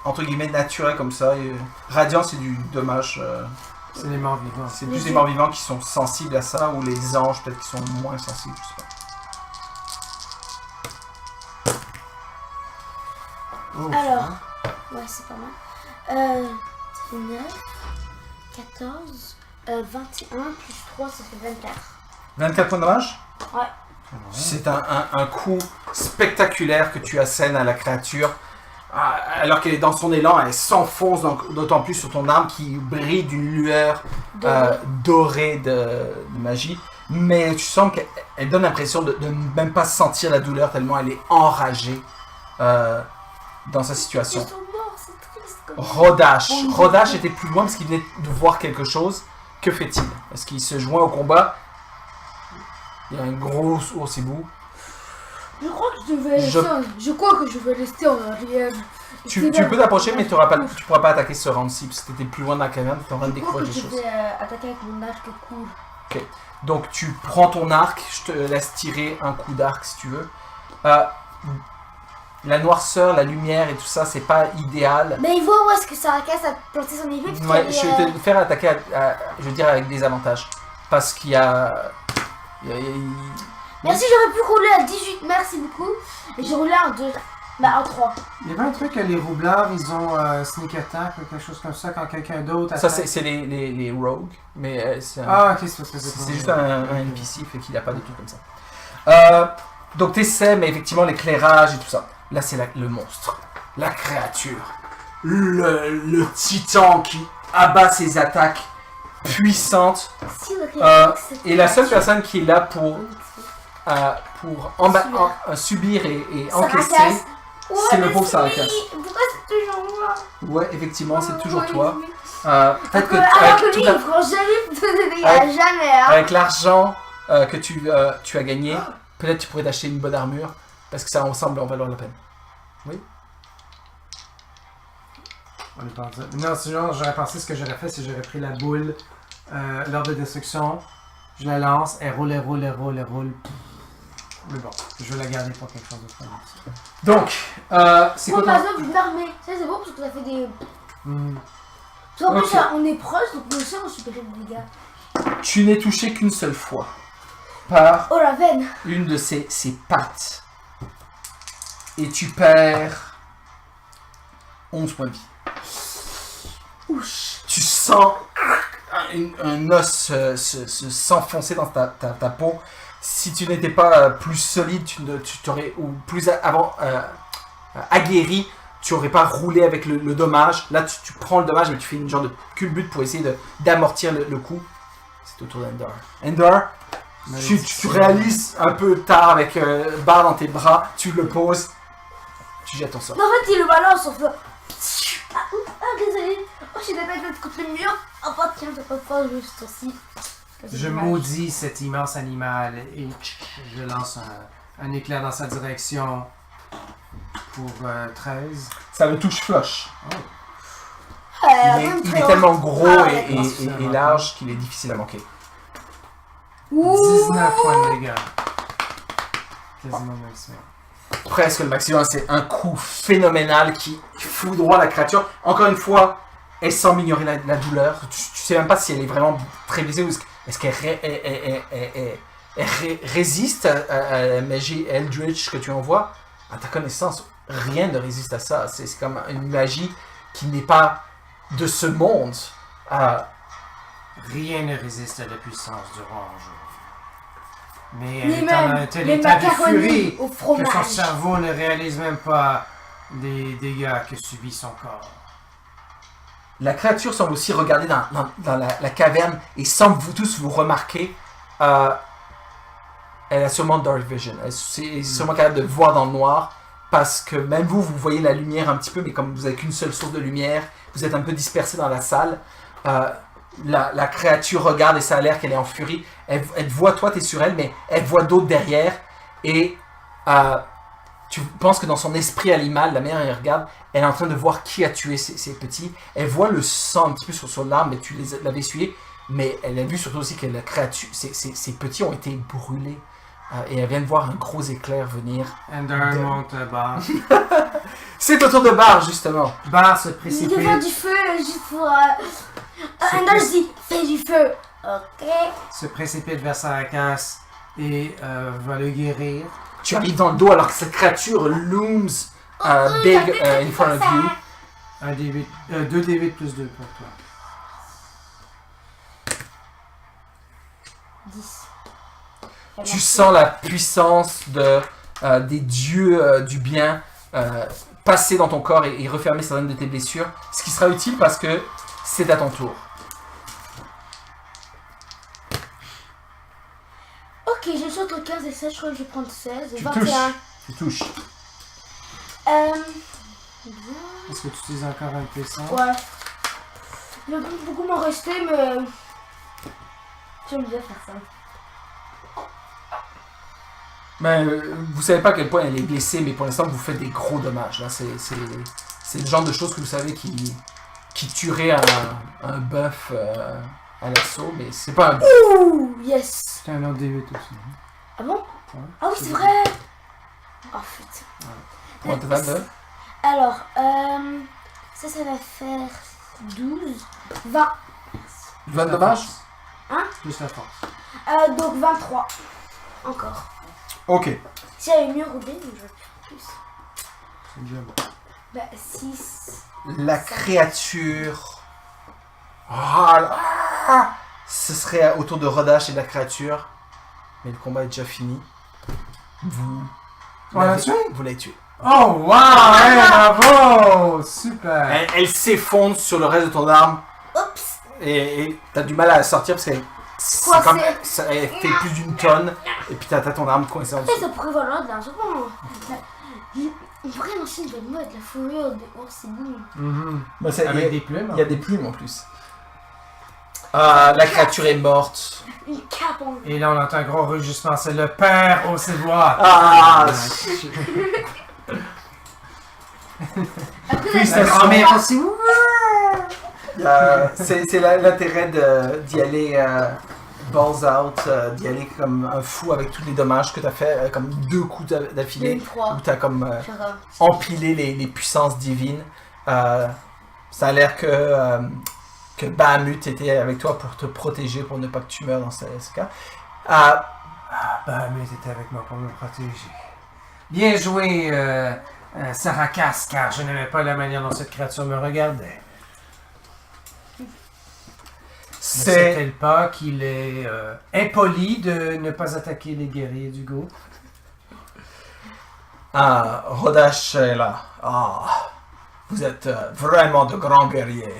entre guillemets naturelle comme ça, radiant c'est du dommage. C'est les morts vivants. C'est plus les morts vivants qui sont sensibles à ça, ou les anges peut-être qui sont moins sensibles, je sais pas. Oh, Alors, ouais, c'est pas mal. Ça fait 9, 14, 21 plus 3, ça fait 24. 24 points de dommage? Ouais. C'est un coup spectaculaire que tu assènes à la créature. Alors qu'elle est dans son élan, elle s'enfonce d'autant plus sur ton arme qui brille d'une lueur dorée de magie. Mais tu sens qu'elle donne l'impression de même pas sentir la douleur tellement elle est enragée dans sa situation. Ils sont morts, c'est triste. Comme Rodash était plus loin parce qu'il venait de voir quelque chose. Que fait-il? Est-ce qu'il se joint au combat? Il y a un gros oursibou. Je crois que je crois que je vais rester en arrière. Tu peux t'approcher, mais tu pourras pas attaquer ce round-ci, parce que tu étais plus loin de la caverne, tu es en train de Je crois découvrir que des je choses. vais attaquer avec mon arc court. Donc tu prends ton arc, je te laisse tirer un coup d'arc si tu veux. La noirceur, la lumière et tout ça, c'est pas idéal. Mais il voit où est-ce que Saraka a planté son épée. Ouais, je vais te faire attaquer, je veux dire, avec des avantages. Parce qu'il y a... Merci, j'aurais pu rouler à 18, merci beaucoup. Et j'ai roulé en 2. Bah en 3. Il y avait un truc, les roublards, ils ont sneak attack ou quelque chose comme ça quand quelqu'un d'autre Ça, attaque. c'est les rogues, mais c'est Ah, ok, c'est parce que c'est juste un NPC, fait qu'il n'a pas de tout comme ça. Donc t'essaies, mais effectivement l'éclairage et tout ça. Là c'est le monstre, la créature, le titan qui abat ses attaques puissantes. Si, Et la seule personne qui est là pour subir et encaisser, c'est le pauvre Sarakas. Pourquoi c'est toujours moi? Ouais, effectivement, c'est toujours Ouais, toi. Alors Peut-être que lui, que il prend jamais de dégâts, jamais. Hein. avec l'argent que tu as gagné, peut-être tu pourrais t'acheter une bonne armure, parce que ça ensemble en valoir la peine. On est pas non, sinon j'aurais pensé ce que j'aurais fait, c'est que j'aurais pris la boule, l'ordre de destruction, je la lance, elle roule. Mais bon, je vais la garder pour quelque chose d'autre. Donc, c'est Moi, quoi par ton... exemple, une armée. Ça, c'est bon parce que ça fait des. Hmm. Parce qu'en Ok. plus, on est proche, donc nous aussi, on supprime des dégâts. Tu n'es touché qu'une seule fois par Oh la veine! une de ses pattes. Et tu perds 11 points de vie. Ouch! Tu sens un os s'enfoncer dans ta peau. Si tu n'étais pas plus solide, tu t'aurais, ou plus aguerri, tu n'aurais pas roulé avec le dommage. Là, tu prends le dommage, mais tu fais une genre de culbute pour essayer d'amortir le coup. C'est au tour d'Endor. Endor, tu réalises un peu tard avec barre dans tes bras, tu le poses, tu jettes ton sort. Mais en fait, il le balance, on fait. Désolé. Oh, j'ai la tête contre le mur. Oh, bah, tiens, t'as pas fort, juste aussi. Je maudis cet immense animal et je lance un éclair dans sa direction pour 13. Ça le touche flush. Ouais, Il est tellement gros et large qu'il est difficile à manquer. 19 points de dégâts. Quasiment le maximum. Presque le maximum, c'est un coup phénoménal qui foudroie la créature. Encore une fois, elle semble ignorer la douleur. Tu sais même pas si elle est vraiment très blessée ou est-ce qu'elle résiste à la magie Eldritch que tu envoies. À ta connaissance, rien ne résiste à ça. C'est comme une magie qui n'est pas de ce monde. Rien ne résiste à la puissance du range. Mais Ni elle est même en un tel les état de macaronis furie au que son fromage. cerveau ne réalise même pas les dégâts que subit son corps. La créature semble aussi regarder dans la caverne et semble vous tous vous remarquer. Elle a sûrement Dark Vision. Elle est sûrement capable de voir dans le noir parce que même vous voyez la lumière un petit peu, mais comme vous n'avez qu'une seule source de lumière, vous êtes un peu dispersé dans la salle. La créature regarde et ça a l'air qu'elle est en furie. Elle te voit, toi, tu es sur elle, mais elle voit d'autres derrière. Et tu penses que dans son esprit animal, la mère, elle regarde, elle est en train de voir qui a tué ces petits. Elle voit le sang un petit peu sur l'arme, mais tu l'avais essuyé. Mais elle a vu surtout aussi que la créature, ces petits ont été brûlés et elle vient de voir un gros éclair venir. Ender monte Bar. C'est au tour de Bar, justement. Bar se Il précipite. veut faire du feu juste pour... Ender dit, fais du feu. Ok. Se précipite vers Sarakas et va le guérir. Tu arrives dans le dos alors que cette créature looms big in front of you. 2 D8 plus 2 pour toi. 10. Tu sens la puissance des dieux du bien passer dans ton corps et refermer certaines de tes blessures. Ce qui sera utile parce que c'est à ton tour. Ok, j'ai le entre 15 et 16, je crois que je vais prendre 16. Tu 21. Tu touches. Bien. Est-ce que tu utilises encore un puissant? Ouais. Il va beaucoup m'en rester, mais... J'aime bien faire ça. Mais vous savez pas à quel point elle est blessée, mais pour l'instant vous faites des gros dommages. Là, c'est le genre de choses que vous savez qui tuerait un bœuf à l'assaut, mais c'est pas un bœuf. Ouh, yes. C'est un autre D8 aussi. Ah bon? Ouais. Ah oui, c'est vrai. Oh putain. Pour un total de... Alors, ça va faire 12, 20. 20 de dommages? Hein? Plus la force. Donc 23. Encore. Ok. Si j'avais mieux roulé, j'aurais pu faire plus. C'est déjà bon. Bah, 6. La créature... Ce serait autour de Rodash et de la créature. Mais le combat est déjà fini. On l'a tué? Vous l'avez tué. Oh wow! Hey, bravo! Super! Elle s'effondre sur le reste de ton arme. Oups. Et t'as du mal à la sortir parce qu'elle Coincée. elle fait plus d'une tonne. Et puis t'as ton arme coincée en Et dessous. ça pourrait valoir de l'argent. On pourrait lancer une bonne mode, la fourrure de ours, c'est bon. Bah, ça, Avec des plumes. il y a des plumes en plus. La créature est morte. Une cape en... Et là, on entend un gros rugissement. C'est le père au ciboire. Ah, Après, Puis la- sa grand-mère aussi. c'est l'intérêt d'y aller balls out, d'y aller comme un fou avec tous les dommages que t'as fait, comme 2 coups d'affilée, Deux, trois. où t'as comme Faire un- empilé les puissances divines. Ça a l'air que Bahamut était avec toi pour te protéger, pour ne pas que tu meurs dans ce cas. Bahamut était avec moi pour me protéger. Bien joué, Sarakas, car je n'aimais pas la manière dont cette créature me regardait. Ne C'est sait-elle pas qu'il est impoli de ne pas attaquer les guerriers du Go? Rodash est là. Vous êtes vraiment de grands guerriers.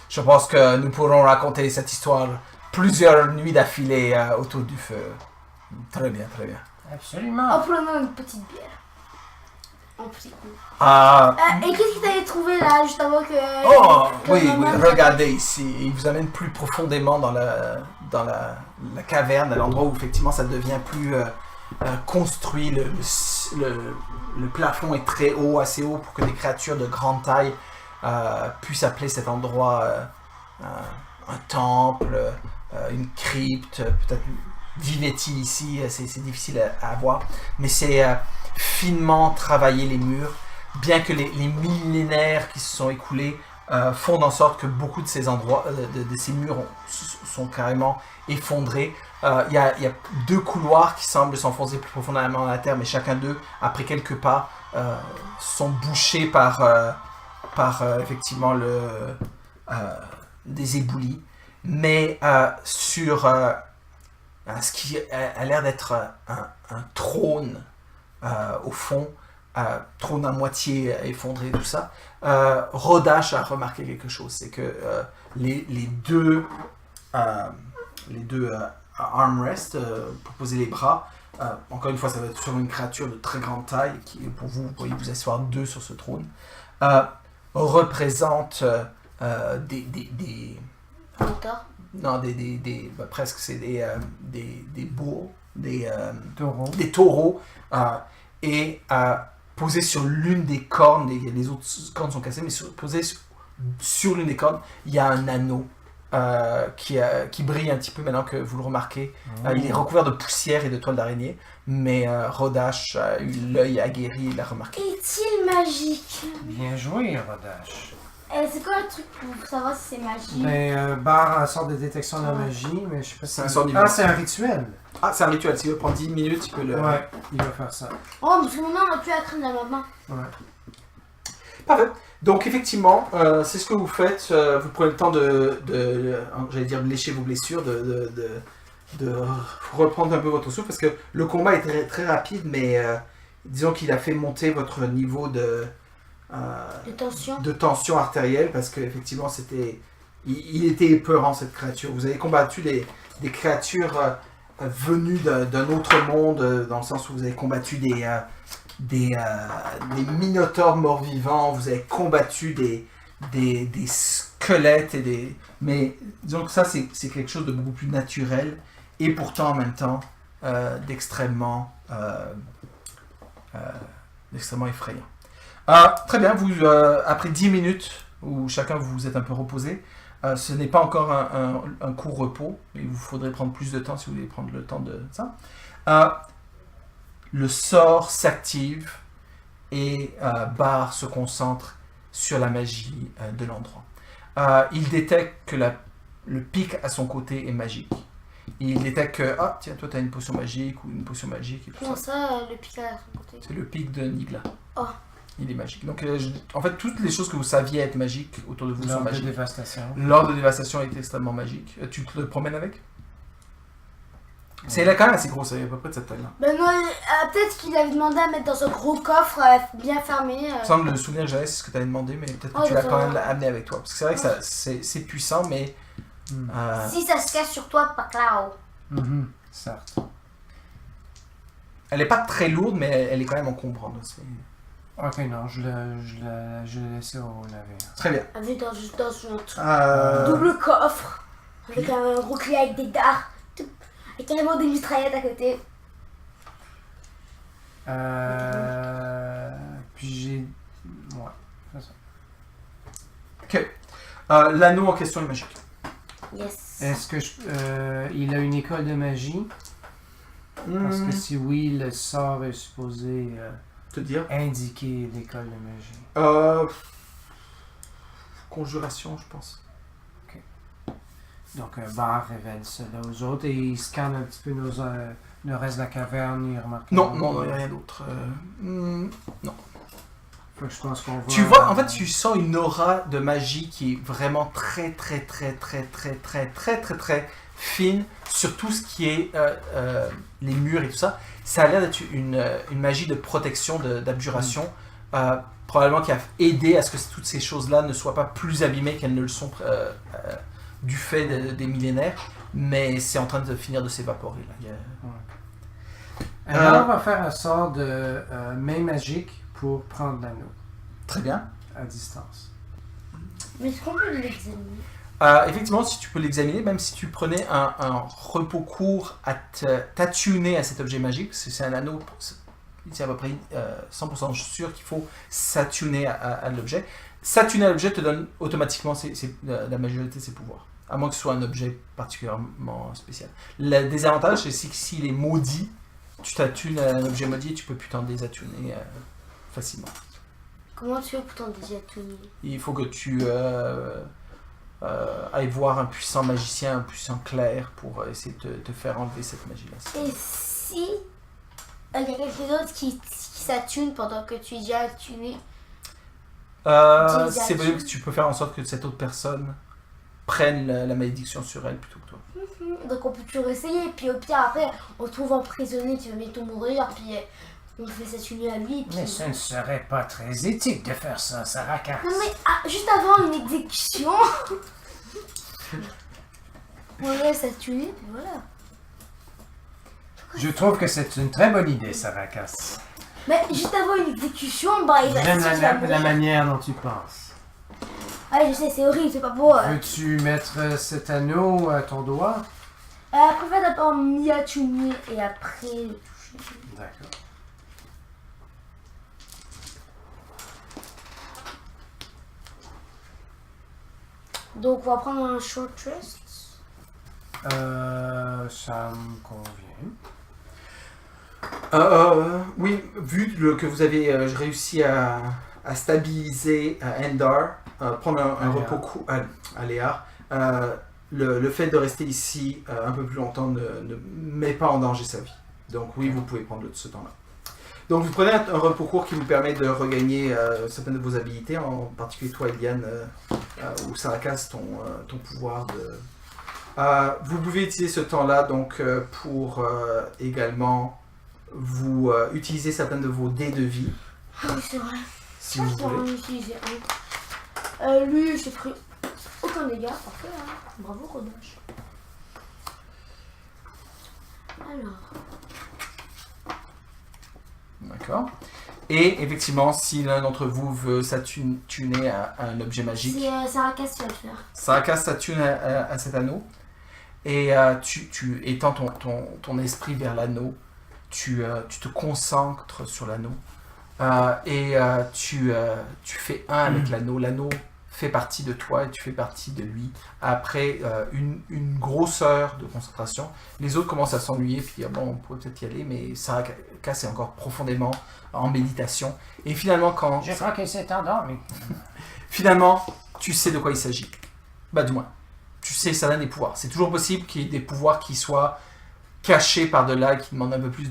Je pense que nous pourrons raconter cette histoire plusieurs nuits d'affilée autour du feu. Très bien, très bien. Absolument. En prenant une petite bière. En petit coup. Et qu'est-ce que t'avais trouvé là, juste avant que... Oui, maman- regardez ici. Il vous amène plus profondément dans la caverne, à l'endroit où effectivement ça devient plus construit. Le plafond est très haut, assez haut pour que des créatures de grande taille puissent appeler cet endroit un temple, une crypte, peut-être vivait-il ici, c'est difficile à voir, mais c'est finement travaillé les murs, bien que les millénaires qui se sont écoulés font en sorte que beaucoup de ces endroits, de ces murs sont carrément effondrés. Il y a 2 couloirs qui semblent s'enfoncer plus profondément dans la terre, mais chacun d'eux, après quelques pas, sont bouchés par effectivement des éboulis. Mais sur ce qui a l'air d'être un trône au fond, trône à moitié effondré, tout ça, Rodash a remarqué quelque chose, c'est que les deux armrests pour poser les bras, encore une fois ça va être sur une créature de très grande taille, qui pour vous pourriez vous asseoir 2 sur ce trône, représentent des Encore. non, presque c'est des boules, des Taureau. taureaux, et posés sur l'une des cornes, les autres cornes sont cassées, mais posés sur l'une des cornes, il y a un anneau qui brille un petit peu maintenant que vous le remarquez. Il est recouvert de poussière et de toiles d'araignée, mais Rodash a eu l'œil aguerri, il l'a remarqué. Est-il magique? Bien joué, Rodash. C'est quoi le truc pour savoir si c'est magique? Barre un sort de détection de la magie, mais je sais pas si C'est un sort niveau. Ah, c'est un rituel. Ah, c'est un rituel, s'il veut prendre 10 minutes, il peut le... Ouais, il va faire ça. Oh, parce que maintenant on n'a plus à craindre la maman. Ouais. Parfait. Donc effectivement, c'est ce que vous faites. Vous prenez le temps j'allais dire, de lécher vos blessures, de reprendre un peu votre souffle, parce que le combat est très, très rapide, mais disons qu'il a fait monter votre niveau de tension artérielle, parce qu'effectivement, il était épeurant, cette créature. Vous avez combattu des créatures venues d'un autre monde, dans le sens où vous avez combattu des minotaures morts-vivants, vous avez combattu des squelettes mais disons que ça c'est quelque chose de beaucoup plus naturel et pourtant en même temps d'extrêmement effrayant. Très bien, vous après 10 minutes où chacun vous êtes un peu reposé, ce n'est pas encore un court repos, mais il vous faudrait prendre plus de temps si vous voulez prendre le temps de ça. Le sort s'active et Bar se concentre sur la magie de l'endroit. Il détecte que le pic à son côté est magique. Il détecte que, tiens, toi tu as une potion magique ou une potion magique et tout Comment ça. ça, le pic à son côté? C'est le pic de Nigla. Oh. Il est magique. Donc, en fait, toutes les choses que vous saviez être magiques autour de vous sont L'ordre de magiques. dévastation. L'ordre de dévastation est extrêmement magique. Tu te le promènes avec? C'est là quand même assez gros, c'est à peu près de cette taille-là. Ben non, peut-être qu'il avait demandé à mettre dans un gros coffre bien fermé. Il me semble le souvenir que j'avais, c'est ce que tu avais demandé, mais peut-être que tu l'as quand même amené avec toi. Parce que c'est vrai que c'est puissant, mais... Si ça se casse sur toi, pas clair. Certes. Elle n'est pas très lourde, mais elle est quand même encombrante. Ok, non, je l'ai laissé au navire. Très bien. Avec dans un double coffre. Avec un gros clé avec des dards. Et carrément des mitraillettes à côté. Puis j'ai... Ouais, c'est ça. Ok. L'anneau en question est magique. Yes. Est-ce que il a une école de magie? Parce que si oui, le sort est supposé Te dire. indiquer l'école de magie. Conjuration, je pense. Donc, Bar révèle cela aux autres et il scanne un petit peu le reste de la caverne. Il remarque. Non, il n'y a rien d'autre. Non. Faut que je pense qu'on voit. Tu vois, en fait, tu sens une aura de magie qui est vraiment très, très, très, très, très, très, très, très, très fine sur tout ce qui est les murs et tout ça. Ça a l'air d'être une magie de protection, d'abjuration, probablement qui a aidé à ce que toutes ces choses-là ne soient pas plus abîmées qu'elles ne le sont du fait des millénaires, mais c'est en train de finir de s'évaporer. Alors, on va faire un sort de main magique pour prendre l'anneau. Très bien. À distance. Mais est-ce qu'on peut l'examiner? Effectivement, si tu peux l'examiner, même si tu prenais un repos court à t'attuner à cet objet magique, c'est un anneau, c'est à peu près 100% sûr qu'il faut s'attuner à l'objet. S'attuner à l'objet te donne automatiquement la majorité de ses pouvoirs, à moins que ce soit un objet particulièrement spécial. Le désavantage, c'est s'il est maudit, tu t'attunes à un objet maudit et tu peux plus t'en désattuner facilement. Comment tu fais pour t'en désattuner? Il faut que tu aille voir un puissant magicien, un puissant clerc pour essayer de te faire enlever cette magie-là. Et si il y a quelqu'un d'autre qui s'attune pendant que tu es déjà attuné? C'est possible que tu peux faire en sorte que cette autre personne prenne la malédiction sur elle plutôt que toi. Donc on peut toujours essayer, puis au pire après on se trouve emprisonné, tu vas bientôt mourir, puis on fait s'attuner à lui. Puis... Mais ce ne serait pas très éthique de faire ça, Saraka. Non mais juste avant une exécution, on laisse s'attuner, puis voilà. Je trouve que c'est une très bonne idée, Sarakas. Mais juste avant une exécution, il va J'aime la mourir. manière dont tu penses. Ah je sais, c'est horrible, c'est pas beau. Veux-tu mettre cet anneau à ton doigt? Préfère d'abord m'y attuner et après le toucher. D'accord. Donc on va prendre un short rest. Ça me convient. Oui, que vous avez réussi à stabiliser Endar, prendre un repos court à Léar, le fait de rester ici un peu plus longtemps ne met pas en danger sa vie. Donc oui, vous pouvez prendre ce temps-là. Donc vous prenez un repos court qui vous permet de regagner certaines de vos habilités, en particulier toi, Eliane, ou Sarakas, ton pouvoir de... vous pouvez utiliser ce temps-là donc pour également vous utiliser certaines de vos dés de vie. Ah oui, c'est vrai. Si vous Je pourrais en voulez. utiliser un. Lui, j'ai pris aucun dégât. Parfait, hein. Bravo, Rodache. Alors. D'accord. Et effectivement, si l'un d'entre vous veut s'attuner à un objet magique, C'est Sarakas qui va le faire. Sarakas s'attune à cet anneau. Et tu étends ton esprit vers l'anneau. Tu te concentres sur l'anneau. Tu fais un avec l'anneau. L'anneau fait partie de toi et tu fais partie de lui. Après une grosse heure de concentration, les autres commencent à s'ennuyer. Puis bon, on pourrait peut-être y aller, mais Sarakas est encore profondément en méditation. Et finalement, Je crois qu'il s'est endormi. Finalement, tu sais de quoi il s'agit. Bah, du moins, tu sais ça donne des pouvoirs. C'est toujours possible qu'il y ait des pouvoirs qui soient cachés par-delà, qui demandent un peu plus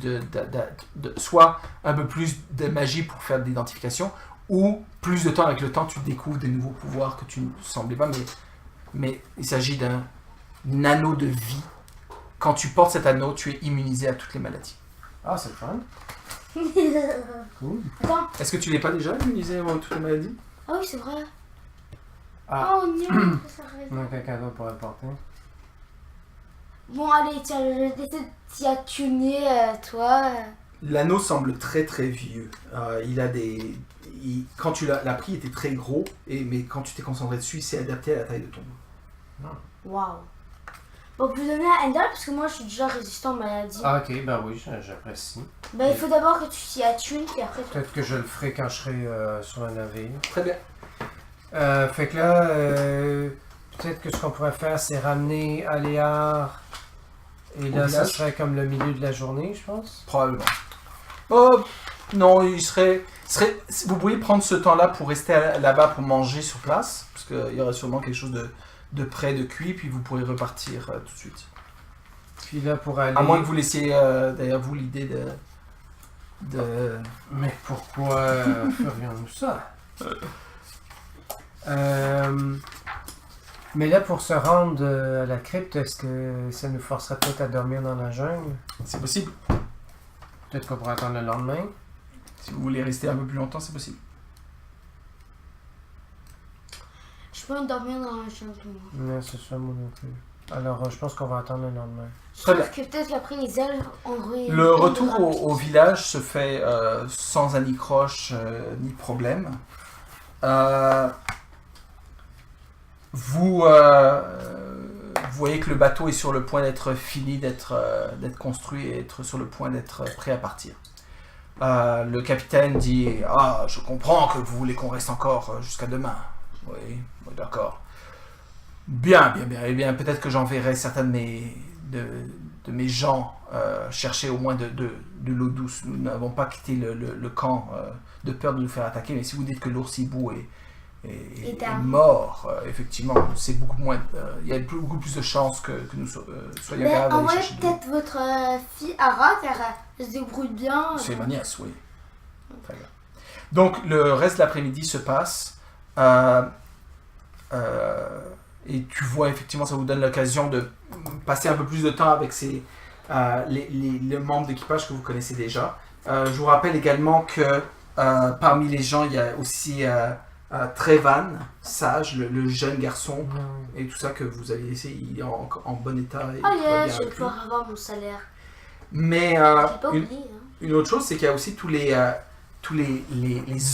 soit un peu plus de magie pour faire de l'identification, ou plus de temps. Avec le temps, tu découvres des nouveaux pouvoirs que tu ne semblais pas, mais il s'agit d'un anneau de vie. Quand tu portes cet anneau, tu es immunisé à toutes les maladies. Ah, c'est le fun. Cool. Attends. Est-ce que tu n'es pas déjà immunisé à toutes les maladies? Ah oui, c'est vrai. Ah. Oh non, ça arrive. Non, quelqu'un d'autre pourrait le porter. Bon, allez, tiens, je vais essayer de t'y attuner, toi. L'anneau semble très très vieux. Il a quand tu l'as pris, il était très gros, mais quand tu t'es concentré dessus, il s'est adapté à la taille de ton dos. Waouh. Bon, vous donner à Endal parce que moi je suis déjà résistant aux maladies. Ah, ok, ben oui, j'apprécie. Ben, il faut d'abord que tu t'y attunes, puis après. Peut-être que je le ferai quand je serai sur le navire. Très bien. Fait que là, peut-être que ce qu'on pourrait faire, c'est ramener Aléar. Et là, ça serait comme le milieu de la journée, je pense. Probablement. Oh, non, vous pourriez prendre ce temps-là pour rester là-bas pour manger sur place, parce qu'il y aurait sûrement quelque chose de prêt, de cuit, puis vous pourrez repartir tout de suite. Puis là, pour aller... À moins que vous laissiez, d'ailleurs, vous, l'idée de... Mais pourquoi ferions-nous ça? Mais là, pour se rendre à la crypte, est-ce que ça nous forcerait peut-être à dormir dans la jungle? C'est possible. Peut-être qu'on pourrait attendre le lendemain. Si vous voulez rester un peu plus longtemps, c'est possible. Je peux dormir dans la chambre, moi. Non, c'est ça, moi non plus. Alors, je pense qu'on va attendre le lendemain. Très bien. Sauf que peut-être qu'après les ailes auraient... Le retour au village se fait sans anicroche ni problème. Vous voyez que le bateau est sur le point d'être fini, d'être construit et être sur le point d'être prêt à partir. Le capitaine dit « Ah, je comprends que vous voulez qu'on reste encore jusqu'à demain. » Oui, d'accord. Bien. Eh bien, peut-être que j'enverrai certains de mes gens chercher au moins de l'eau douce. Nous n'avons pas quitté le camp de peur de nous faire attaquer, mais si vous dites que l'ours hibou est mort, effectivement, c'est beaucoup moins. Il y a beaucoup plus de chances que nous soyons capables d'aller envoyez chercher de l'eau. peut-être votre fille Ara, car elle se débrouille bien. C'est ma nièce, oui. Très bien. Donc, le reste de l'après-midi se passe. Et tu vois, effectivement, ça vous donne l'occasion de passer un peu plus de temps avec les membres d'équipage que vous connaissez déjà. Je vous rappelle également que parmi les gens, il y a aussi Trevan, Sage, le jeune garçon, et tout ça que vous avez laissé, il est en bon état. Et Ah, tout va bien je vais avec lui. pouvoir avoir mon salaire. Mais Je l'ai pas oublié. Hein. une autre chose, c'est qu'il y a aussi tous les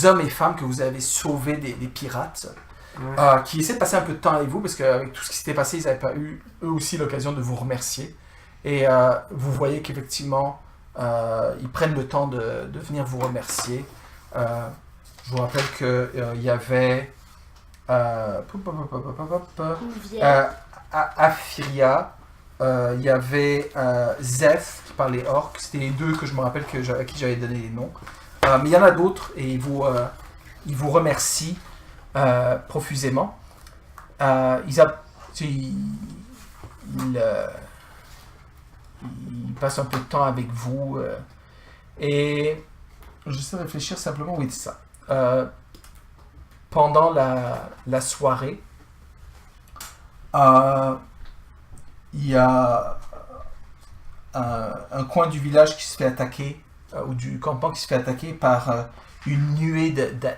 hommes et femmes que vous avez sauvés des pirates, qui essaient de passer un peu de temps avec vous, parce qu'avec tout ce qui s'était passé, ils n'avaient pas eu eux aussi l'occasion de vous remercier. Et vous voyez qu'effectivement, ils prennent le temps de venir vous remercier. Je vous rappelle qu'il y avait Une vierge. À Firia, il y avait Zeph qui parlait orc. C'était les deux que je me rappelle à qui j'avais donné les noms. Mais il y en a d'autres et ils vous remercient profusément. Ils passent un peu de temps avec vous et j'essaie de réfléchir simplement. Oui, c'est ça. Pendant la soirée, il y a un coin du village qui se fait attaquer, ou du campement qui se fait attaquer par une nuée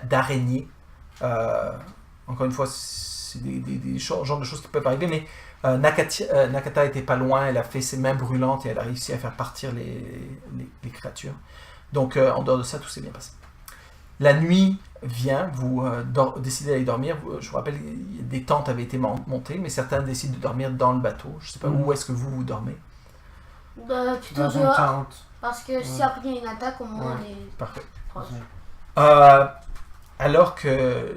d'araignées. Encore une fois, c'est des genres de choses qui peuvent arriver, mais Nakata était pas loin, elle a fait ses mains brûlantes et elle a réussi à faire partir les créatures. Donc, en dehors de ça, tout s'est bien passé. La nuit vient, vous décidez d'aller dormir. Je vous rappelle, des tentes avaient été montées, mais certains décident de dormir dans le bateau. Je ne sais pas où est-ce que vous dormez. Plutôt Dans une dehors. tente. Parce que si après il y a une attaque, au moins Ouais. on est Parfait. proche. Alors que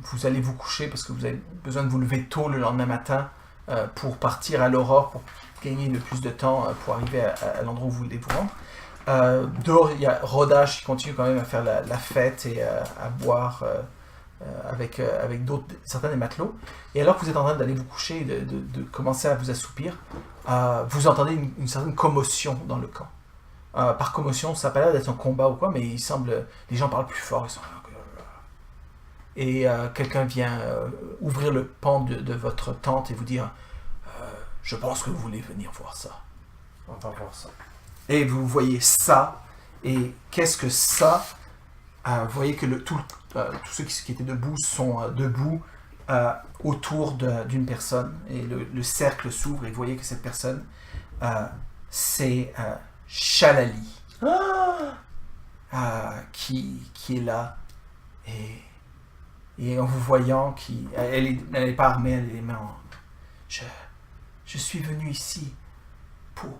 vous allez vous coucher parce que vous avez besoin de vous lever tôt le lendemain matin pour partir à l'aurore, pour gagner le plus de temps pour arriver à l'endroit où vous voulez vous rendre. Dehors, il y a Rodash qui continue quand même à faire la fête et à boire avec certains des matelots. Et alors que vous êtes en train d'aller vous coucher et de commencer à vous assoupir, vous entendez une certaine commotion dans le camp. Par commotion, ça n'a pas l'air d'être un combat ou quoi, mais il semble les gens parlent plus fort. Et quelqu'un vient ouvrir le pan de votre tente et vous dire je pense que vous voulez venir voir ça. On va voir ça. Et vous voyez ça. Et qu'est-ce que ça? Vous voyez que tous ceux qui étaient debout sont debout autour d'une personne. Et le cercle s'ouvre et vous voyez que cette personne, c'est Shalali. Qui est là. Et en vous voyant, elle n'est pas armée, elle est les mains en... Je suis venu ici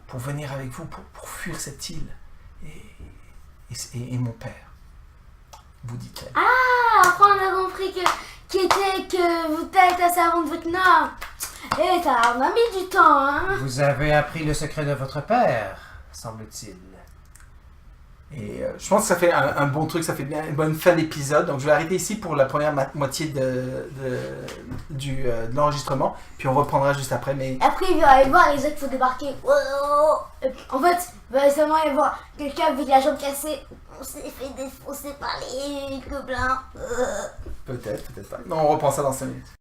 pour venir avec vous, pour fuir cette île. Et mon père, vous dit-elle. Ah, après on a compris que vous êtes la servante de votre nom. Et ça m'a mis du temps, hein. Vous avez appris le secret de votre père, semble-t-il. Et je pense que ça fait un bon truc, ça fait bien une bonne fin d'épisode. Donc je vais arrêter ici pour la première moitié de l'enregistrement. Puis on reprendra juste après. Mais Après, il va aller voir les autres, il faut débarquer. En fait, il va seulement y avoir quelqu'un avec la jambe cassée. On s'est fait défoncer par les gobelins. peut-être pas. Non, on reprend ça dans 5 minutes.